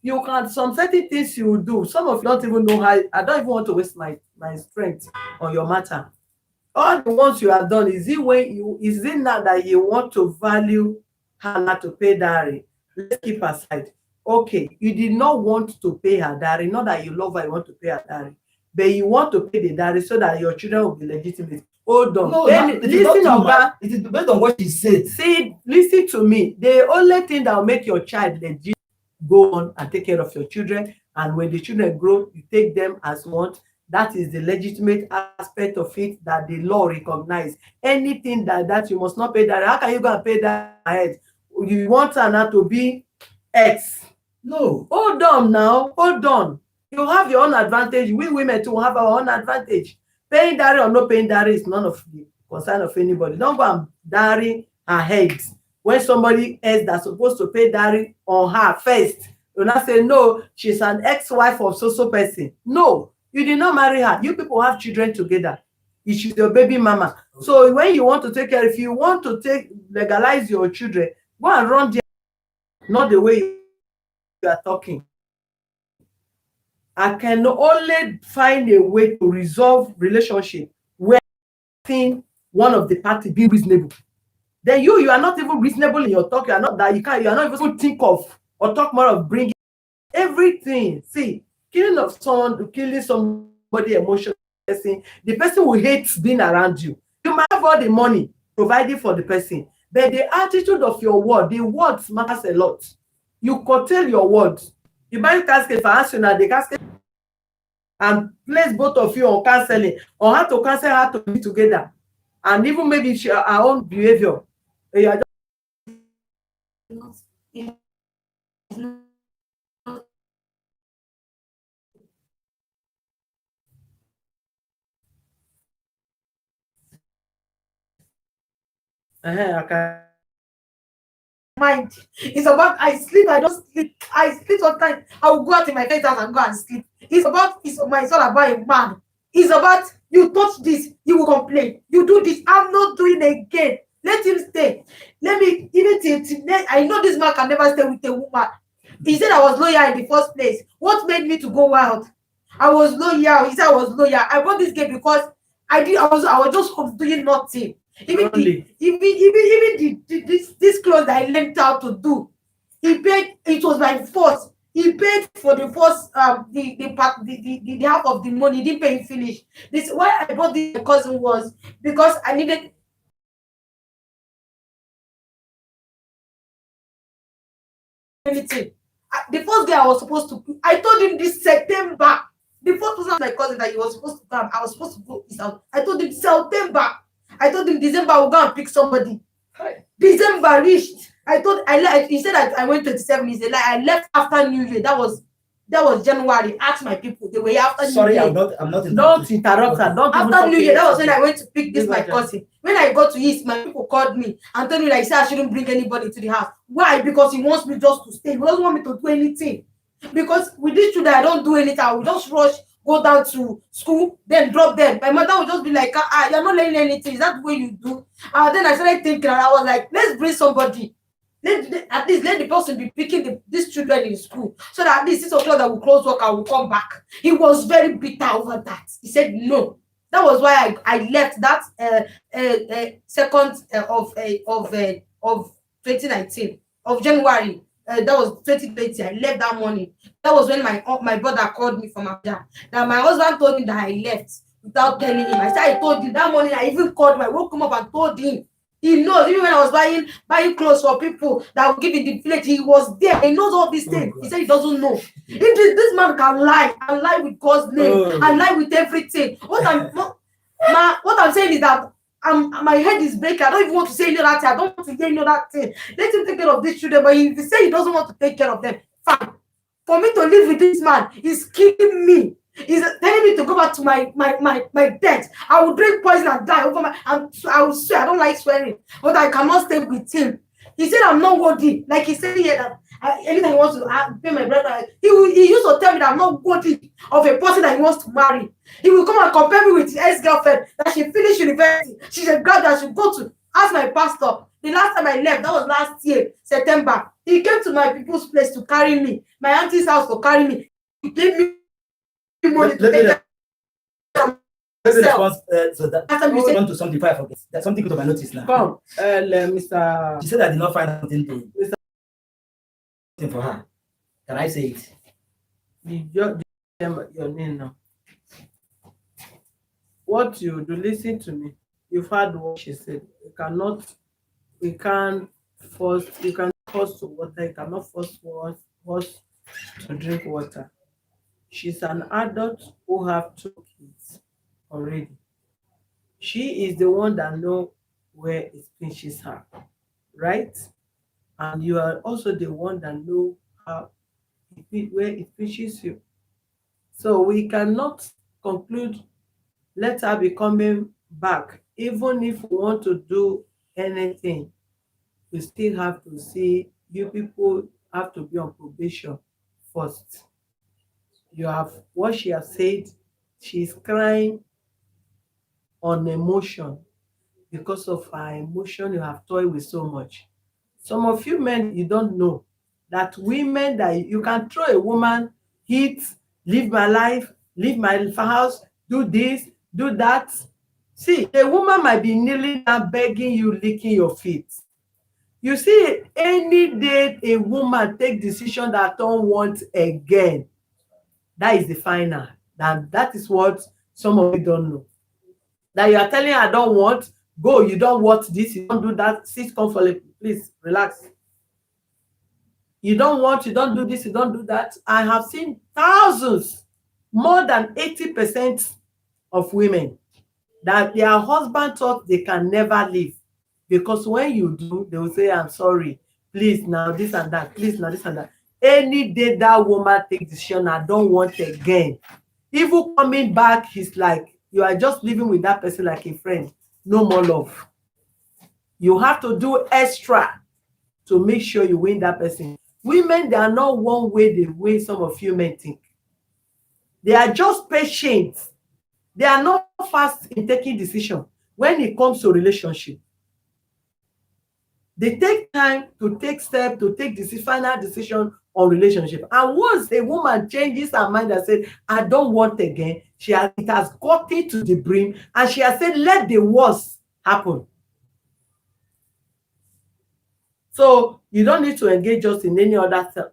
you can, some certain things you will do. Some of you don't even know how. I don't even want to waste my strength on your matter. All the ones you have done, is it now that you want to value her not to pay dowry? Let's keep aside. Okay, you did not want to pay her dowry, not that you love her, you want to pay her dowry, but you want to pay the dowry so that your children will be legitimate. Hold on. No, listen, Oga. It is based on what she said. See, listen to me. The only thing that will make your child legit, go on and take care of your children, and when the children grow, you take them as want. That is the legitimate aspect of it that the law recognizes. Anything that you must not pay that. How can you go and pay that ahead? You want her now to be X. No. Hold on now. Hold on. You have your own advantage. We women too have our own advantage. Paying dowry or not paying dowry is none of the concern of anybody. Don't go and dowry her head when somebody else that's supposed to pay dowry on her first. You not say, no, she's an ex-wife of so person. No. You did not marry her. You people have children together. She's your baby mama. So when you want to take care, if you want to legalize your children, go and run there. Not the way you are talking. I can only find a way to resolve relationship where one of the party be reasonable. Then you are not even reasonable in your talk. You are not that. You are not even think of or talk more of bringing everything. See. Killing of someone, killing somebody emotionally, the person will hate being around you. You might have all the money provided for the person, but the attitude of your word, the words matters a lot. You curtail your words. You buy casket for Asuna, the casket, and place both of you on counseling, or how to cancel, how to be together, and even maybe our own behavior. You are just mind. It's about I sleep, I don't sleep. I sleep sometimes. I will go out in my friend's house and go and sleep. It's all about a man. It's about you touch this, you will complain. You do this, I'm not doing it again. Let him stay. Let me I know this man can never stay with a woman. He said I was loyal in the first place. What made me to go wild? I was loyal. He said I was loyal. I bought this game because I was just doing nothing. Even this clothes that I learned how to do, he paid. It was my first. He paid for the first the half of the money. He didn't pay it finish. This why I bought this cousin was because I needed anything. The first day I was supposed to, I told him this September. The first person my cousin that he was supposed to come, I was supposed to go his house. I told him September. I told him December we'll go and pick somebody. December reached. He said I went 27. He said like I left after New Year. That was That was January. Ask my people. They were after Sorry, New I'm Year. not. I'm not. Don't interrupt her. Don't even After talk New Year, that was when anything. I went to pick this Leave my her there. cousin. When I got to East, my people called me and told me like, say I shouldn't bring anybody to the house. Why? Because he wants me just to stay. He doesn't want me to do anything. Because with these children, I don't do anything. I will just rush, go down to school, then drop them. My mother would just be like, you're not learning anything. Is that the way you do? And then I started thinking, and I was like, let's bring somebody. At least let the person be picking these children in school, so that at least 6 o'clock that will close work, I will come back. He was very bitter over that. He said no. That was why I left that second of 2019 of January. That was 2020. I left that morning. That was when my brother called me from Abuja. That my husband told me that I left without telling him. I said I told you that morning. I even called him. I woke him up and told him. He knows. Even when I was buying clothes for people that would give in the village, he was there. He knows all these things. He said he doesn't know. If this man can lie and lie with God's name and lie with everything. What I'm saying is that my head is breaking. I don't even want to say any other thing. I don't want to hear any other thing. Let him take care of these children. But if he say he doesn't want to take care of them, fine. For me to live with this man, he's killing me. He's telling me to go back to my death. I will drink poison and die over I will swear. I don't like swearing, but I cannot stay with him. He said I'm not worthy. Like he said here that anytime he wants to pay my brother, he used to tell me that I'm not worthy of a person that he wants to marry. He will come and compare me with his ex-girlfriend that she finished university. She's a girl that should go to ask my pastor. The last time I left, that was last year, September. He came to my people's place to carry me, my auntie's house to carry me. He gave me money to take care of myself. So that After you I said, want to something before I forget. There's something good on my notice now. Come, Mr. She said I did not find something for her. Can I say it? Your name now. What you do, listen to me. You've heard what she said. We can't force, you can force to water, you cannot force us to drink water. She's an adult who have 2 kids already. She is the one that know where it pinches her, right? And you are also the one that know where it pinches you. So we cannot conclude, let her be coming back. Even if we want to do anything, we still have to see, you people have to be on probation first. You have what she has said, she's crying on emotion. Because of her emotion, you have toyed with so much. Some of you men, you don't know that women, that you can throw a woman, hit, live my life, leave my house, do this, do that. See, a woman might be kneeling and begging you, licking your feet. You see, any day a woman take decision that don't want again, that is the final. That is what some of you don't know. That you are telling her, I don't want, go, you don't want this, you don't do that, sit comfortably, please, relax. You don't want, you don't do this, you don't do that. I have seen thousands, more than 80% of women, that their husband thought they can never leave. Because when you do, they will say, I'm sorry, please now this and that, please now this and that. Any day that woman takes decision, I don't want again. Even coming back, he's like, you are just living with that person like a friend. No more love. You have to do extra to make sure you win that person. Women, they are not one way the way some of you men think. They are just patient. They are not fast in taking decision when it comes to relationship. They take time to take steps, to take this final decision on relationship. And once a woman changes her mind and said, I don't want again, it has gotten to the brim, and she has said, let the worst happen. So you don't need to engage just in any other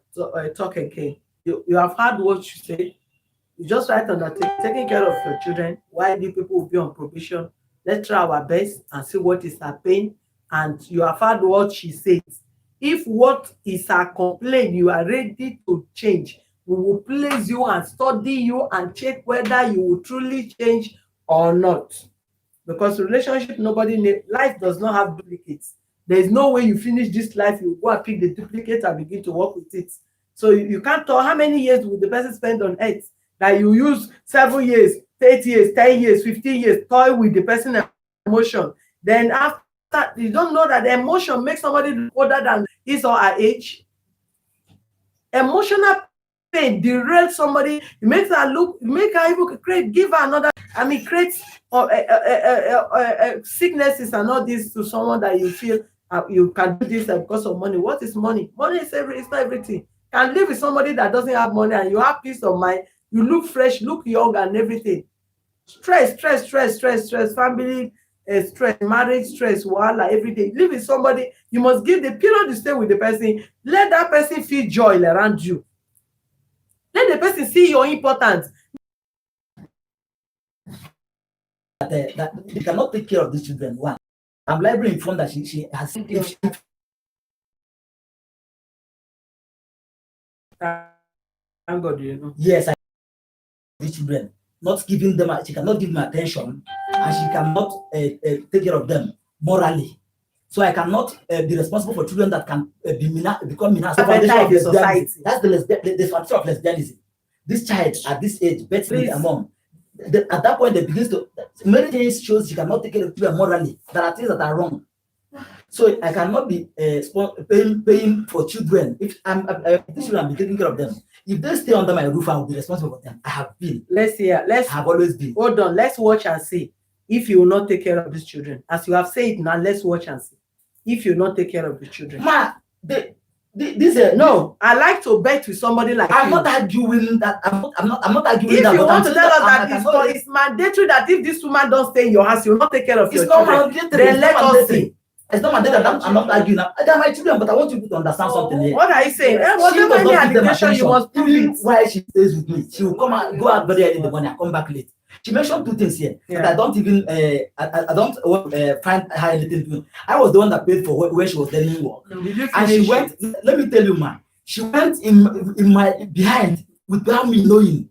talk again. You have heard what you say. You just write on that, taking care of your children while the people will be on probation. Let's try our best and see what is her pain. And you have heard what she says. If what is her complaint, you are ready to change, we will place you and study you and check whether you will truly change or not. Because relationship, life does not have duplicates. There is no way you finish this life, you go and pick the duplicate and begin to work with it. So you can't tell how many years will the person spend on earth. That you use 7 years, 8 years, 10 years, 15 years, toy with the person emotion. Then after, you don't know that the emotion makes somebody older than his or her age. Emotional pain derails somebody. It makes her look, make her even create, give her another. I mean, create sicknesses and all this to someone that you feel you can do this because of money. What is money? Money is it's not everything. You can live with somebody that doesn't have money and you have peace of mind. You look fresh, look young, and everything. Stress, family stress, marriage stress, wahala, everything. Live with somebody, you must give the period you stay with the person. Let that person feel joy around you. Let the person see your importance. That they cannot take care of these children. One, I'm library informed that she has. Thank God, you know. Yes, I these children, not giving them, she cannot give them attention, and she cannot take care of them morally. So I cannot be responsible for children that can become menace. That's the society. That's the foundation of lesbianism. This child at this age, bets with her mom. At that point, they begin to many things shows she cannot take care of children morally. There are things that are wrong. So I cannot be paying for children. If these children, I'm taking care of them. If they stay under my roof, I will be responsible for them. I have been. I have always been. Hold on. Let's watch and see if you will not take care of these children. As you have said now, let's watch and see if you will not take care of the children. Ma, no, I like to bet with somebody like I'm you. not arguing that. I'm not arguing if that. If you want to tell us that it's mandatory that if this woman don't stay in your house, you will not take care of your children. Then let us see. It's not mandatory. I'm not arguing. They're my children, but I want you to understand something here. What are you saying? Whatever any allegation, you must prove it. Why she stays with me? She will come and go out very early in the morning and come back late. She mentioned two things here that I don't even I don't find her anything to do. I was the one that paid for where she was learning work, and she went. Let me tell you, man, she went in my behind without me knowing,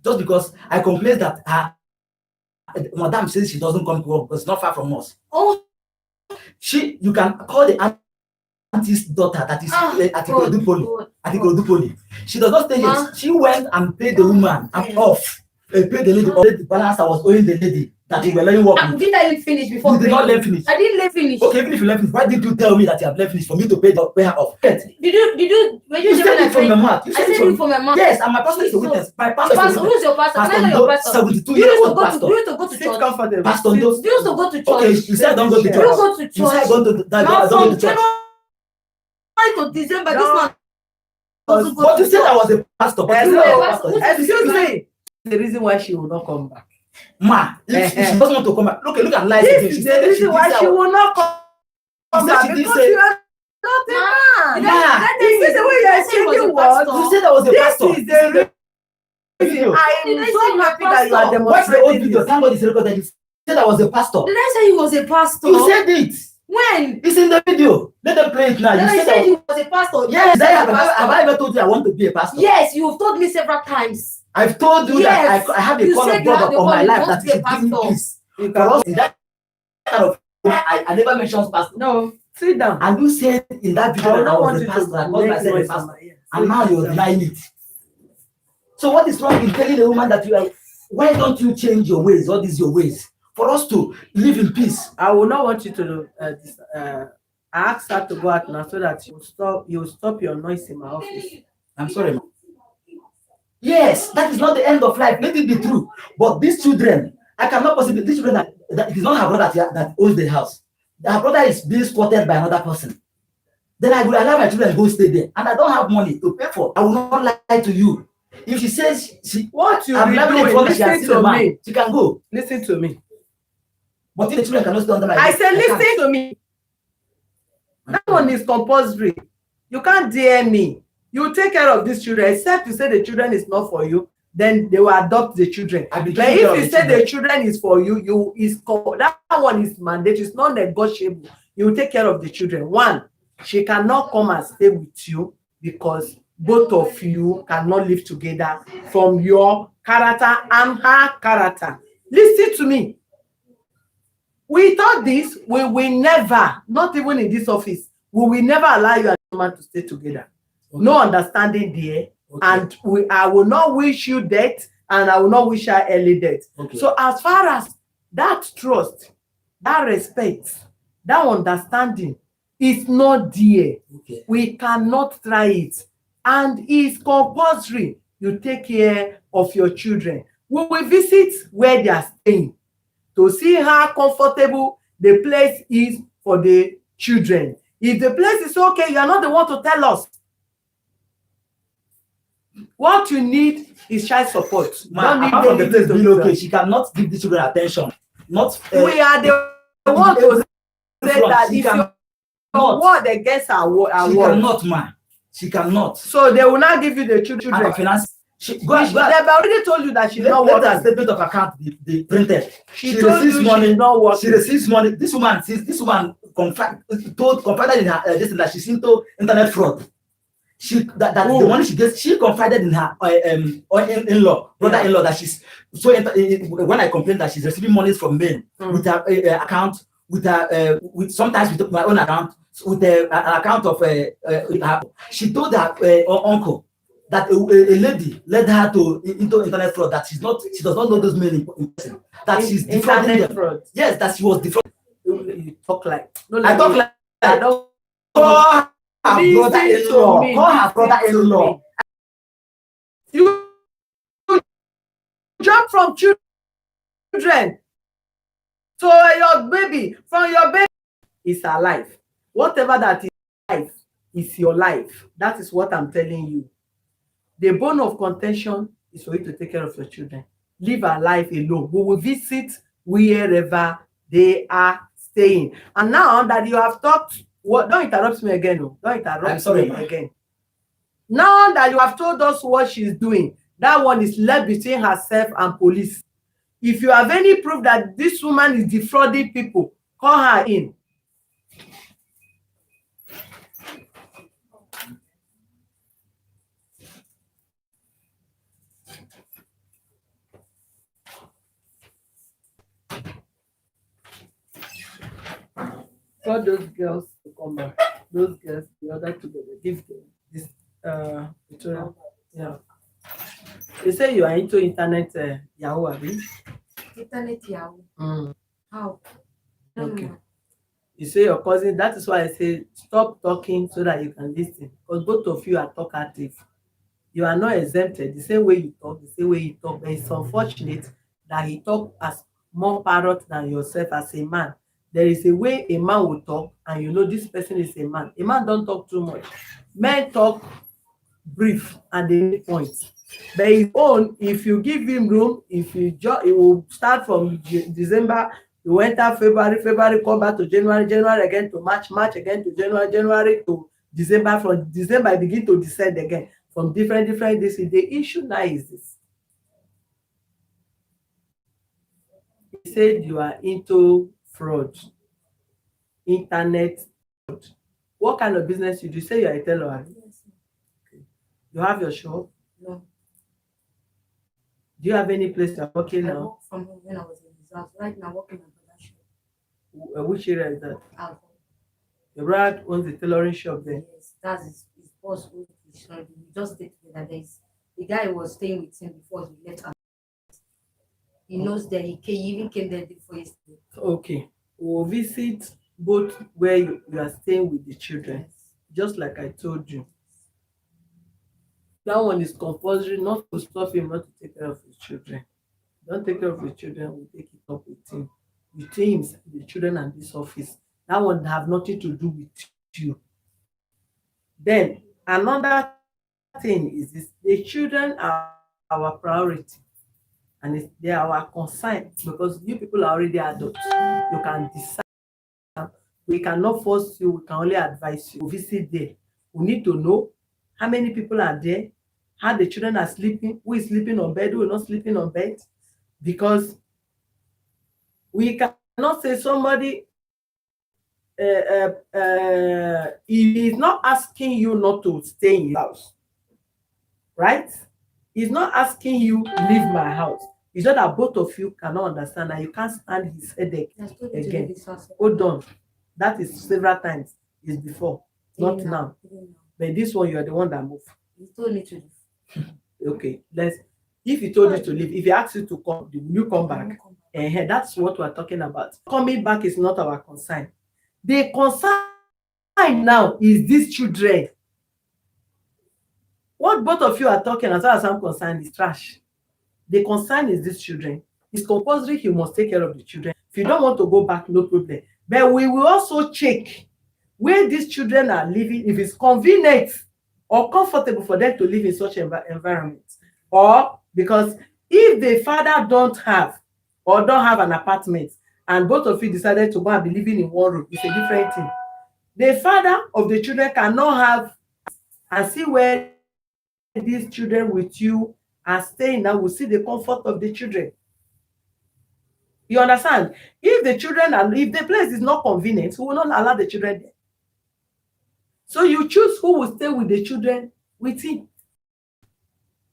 just because I complained that her madam says she doesn't come to work because it's not far from us. Oh, you can call the auntie's daughter that is at the Poly. She does not stay here. She went and paid the woman off. Paid the lady the balance I was owing the lady that you were learning work. Didn't I finish before? You did not let finish. I didn't let finish. Okay, even if you let finish, why did you tell me that you have let finish for me to pay her off? Were you said it from my mouth. I said it from my mouth. Yes, and my pastor is a witness. My pastor is a witness. Who's your pastor? Can I know your pastor? 72 years old pastor. Do you used to go to church? Pastor, do you used to go to church? Okay, you said don't go to church. You go to church. You said don't go to church. January to December, this man. But you said I was a pastor. But you were a pastor. Excuse me. The reason why she will not come back. Ma, if she doesn't want to come back, look at life. This is the reason why she will not come back. Because you are not a man. This is the way you are changing words. You said I was a pastor. This is the reason. I am so happy that you are demonstrating. Watch the old video. Thank God it's recorded. You said I was a pastor. Did I say he was a pastor? You said it. When? It's in the video. Let them play it now. You said he was a pastor. Yes, have I ever told you I want to be a pastor? Yes, you've told me several times. I've told you that I have a call of God on my life that should give me peace. For us, in that kind of I never mentioned pastor. No, sit down. And you said in that video that I was a pastor, I called myself a pastor. And now you're denying it. So what is wrong in telling a woman that you are, why don't you change your ways? What is your ways? For us to live in peace. I will not want you to ask her to go out now so that you will stop your noise in my office. I'm sorry, ma'am. Yes, that is not the end of life. Let it be true. But these children, I cannot possibly, these children, that it is not her brother that owns the house. Her brother is being squatted by another person. Then I will allow my children to go stay there. And I don't have money to pay for. I will not lie to you. If she says what you I'm doing, listen to me. She can go. Listen to me. But if the children cannot stay under my I said, listen to me. That one is compulsory. You can't dare me. You take care of these children, except you say the children is not for you, then they will adopt the children. But if you say the children is for you, that one is mandatory, it's not negotiable. You take care of the children. One, she cannot come and stay with you because both of you cannot live together from your character and her character. Listen to me. Without this, we will never, not even in this office, we will never allow you and your man to stay together. No understanding there. Okay. And I will not wish you death, and I will not wish her early death. Okay. So as far as that trust, that respect, that understanding is not there, Okay. we cannot try it. And it's compulsory you take care of your children. We will visit where they are staying to see how comfortable the place is for the children. If the place is okay, you are not the one to tell us. What you need is child support. Apart from the place being okay, she cannot give the children attention. Not we are the one to say that if your word against our word. She cannot, man. She cannot. So they will not give you the children. Finance. They've already told you that she's not working. Let her statement of account be printed. She told you money. She's not working. She receives money. This woman confided in her that she's into internet fraud. The money she gets, she confided in her in-law, brother-in-law, that she's so when I complained that she's receiving money from men with her account, with sometimes with my own account, with an account of her, she told her uncle that a lady led her into internet fraud, that she does not know those men in person, that she's defrauding them. Fraud. Yes, that she was defrauding. You talk like I talk like I don't. Call her brother-in-law. You jump from children to your baby. From your baby is her life. Whatever that is life is your life. That is what I'm telling you. The bone of contention is for you to take care of your children. Leave her life alone. We will visit wherever they are staying. And now that you have talked, don't interrupt me again. No. Don't interrupt me again. Now that you have told us what she's doing, that one is left between herself and police. If you have any proof that this woman is defrauding people, call her in. Call those girls to come back. Those girls, the other two, give them this Victoria. Yeah. You say you are into internet Yahoo, abi? Internet Yahoo. How? Okay. You say your cousin, that is why I say stop talking so that you can listen. Because both of you are talkative. You are not exempted. The same way you talk, the same way you talk. But it's unfortunate that he talk as more parrot than yourself as a man. There is a way a man will talk, and you know this person is a man. A man don't talk too much. Men talk brief and they make points. But his own, if you give him room, if you it will start from December, you enter February, come back to January again to March again to January to December. From December, I begin to descend again from different. This is the issue now. Is this? He said you are into fraud, internet fraud. What kind of business you do? Say you are a teller. Yes. Okay. You have your shop? No. Do you have any place you're working now? I work from home when I was in the house. Right now, working on that shop. Which area is that? Alpha. Your brother owns the tailoring shop there. Yes, that's his boss. We just stayed together. The guy was staying with him before he left. He knows that he even came there before he stayed. Okay. We'll visit both where you are staying with the children. Yes. Just like I told you. That one is compulsory, not to stop him not to take care of his children. Don't take care of your children, we'll take it up with him. Between him, the children and this office. That one have nothing to do with you. Then another thing is this: the children are our priority. And they are our concern, because you people are already adults. You can decide. We cannot force you, we can only advise you. Visit there. We need to know how many people are there, how the children are sleeping, who is sleeping on bed, who is not sleeping on bed. Because we cannot say somebody he is not asking you not to stay in his house. Right? He's not asking you leave my house. It's just that both of you cannot understand that you can't stand his headache again. Hold on. That is several times. It's before, not now. But this one, you are the one that moved. You told me to leave. Okay, if he told you to leave, if he asked you to come, will you come back? That's what we're talking about. Coming back is not our concern. The concern now is these children. What both of you are talking, as far as I'm concerned, is trash. The concern is these children. It's compulsory he must take care of the children. If you don't want to go back, no problem. But we will also check where these children are living, if it's convenient or comfortable for them to live in such environment. Or because if the father don't have an apartment and both of you decided to go and be living in one room, it's a different thing. The father of the children cannot have and see where these children with you are staying now, will see the comfort of the children. You understand? If the place is not convenient, we will not allow the children there. So you choose who will stay with the children with him.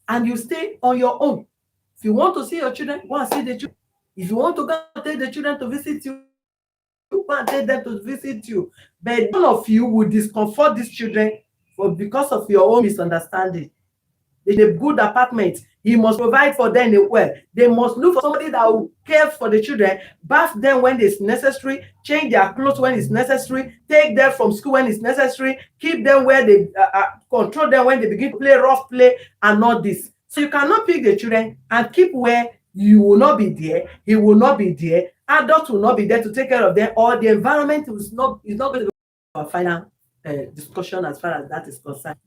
And you stay on your own. If you want to see your children, go and see the children. If you want to go and take the children to visit you, go and take them to visit you. But none of you will discomfort these children because of your own misunderstanding. In a good apartment, he must provide for them well. They must look for somebody that will care for the children, bath them when it's necessary, change their clothes when it's necessary, take them from school when it's necessary, keep them where they control them when they begin to play rough play and not this. So you cannot pick the children and keep where you will not be there, he will not be there, adults will not be there to take care of them, or the environment is not going to be our final discussion as far as that is concerned.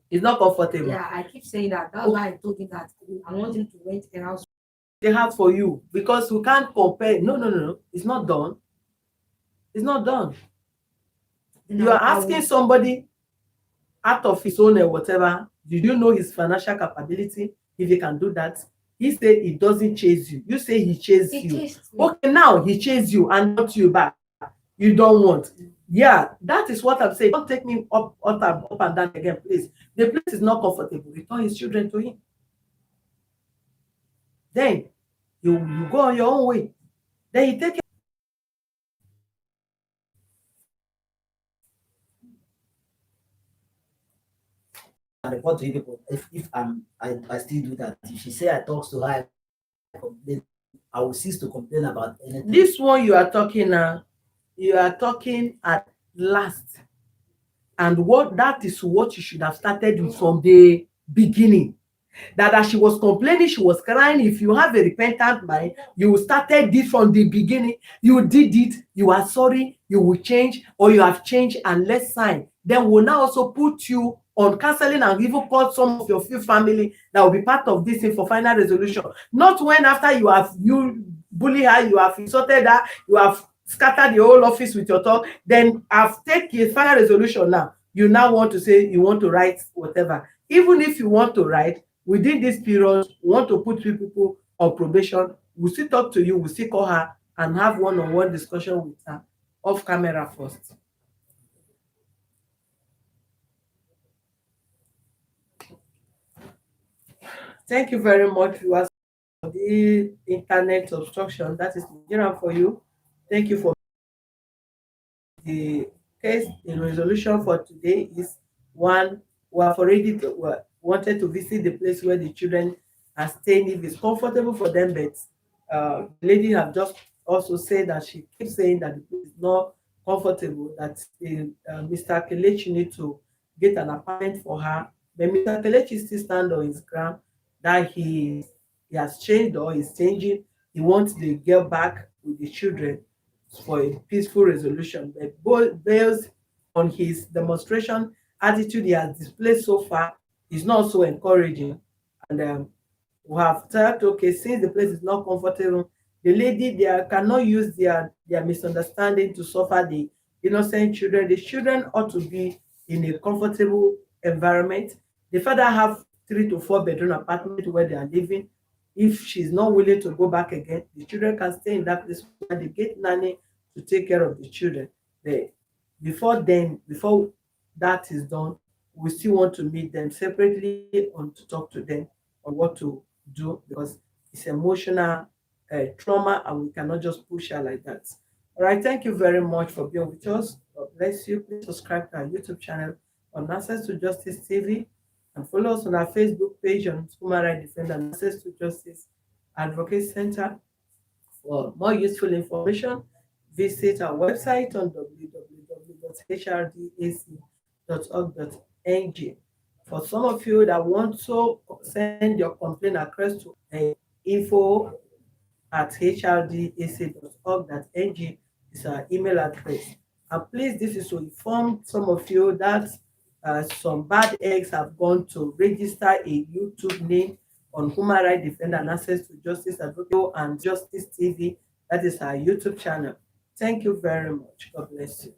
It's not comfortable. Yeah, I keep saying that. That's why I told him that I want him to rent a house. They have for you because we can't compare. No. It's not done. It's not done. You are asking somebody out of his own or whatever. Did you know his financial capability? If he can do that, he said he doesn't chase you. You say he chases you. Okay, now he chases you and not you back. You don't want. Yeah, that is what I'm saying. Don't take me up and down again, please. The place is not comfortable. Return his children to him. Then you go on your own way. Then you take care. And report to you people if I still do that. If she say I talk to her, I will cease to complain about anything. This one you are talking now, you are talking at last. And that is what you should have started with from the beginning. That as she was complaining, she was crying. If you have a repentant mind, you started this from the beginning. You did it. You are sorry. You will change, or you have changed, and let's sign. Then we'll now also put you on counseling and even call some of your few family that will be part of this thing for final resolution. Not when after you bully her, you have insulted her, you have scattered the whole office with your talk, then I've taken a final resolution now. You now want to say you want to write whatever. Even if you want to write, within this period, we want to put people on probation, we'll still talk to you, we'll still call her and have one-on-one discussion with her off camera first. Thank you very much, viewers, for the internet obstruction. That is Nigerian for you. Thank you for the case. The resolution for today is one. We have already wanted to visit the place where the children are staying if it's comfortable for them, but the lady have just also said that she keeps saying that the place is not comfortable, that Mr. Kelechi need to get an apartment for her. But Mr. Kelechi still stand on his ground that he has changed or is changing. He wants the girl back with the children for a peaceful resolution. But based on his demonstration attitude he has displayed so far, is not so encouraging. And we have thought, okay, since the place is not comfortable, the lady there cannot use their misunderstanding to suffer the innocent children. The children ought to be in a comfortable environment. The father have 3 to 4 bedroom apartment where they are living. If she's not willing to go back again, the children can stay in that place where they get nanny to take care of the children. Before that is done, we still want to meet them separately and to talk to them on what to do, because it's emotional trauma and we cannot just push her like that. All right, thank you very much for being with us. God bless you. Please subscribe to our YouTube channel on Access to Justice TV and follow us on our Facebook page on Human Rights Defender and Access to Justice Advocate Center. For more useful information, visit our website on www.hrdac.org.ng. For some of you that want to send your complaint across to info@hrdac.org.ng is our email address. And please, this is to inform some of you that some bad eggs have gone to register a YouTube name on Human Rights Defender and Access to Justice Advocate and Justice TV. That is our YouTube channel. Thank you very much. God bless you.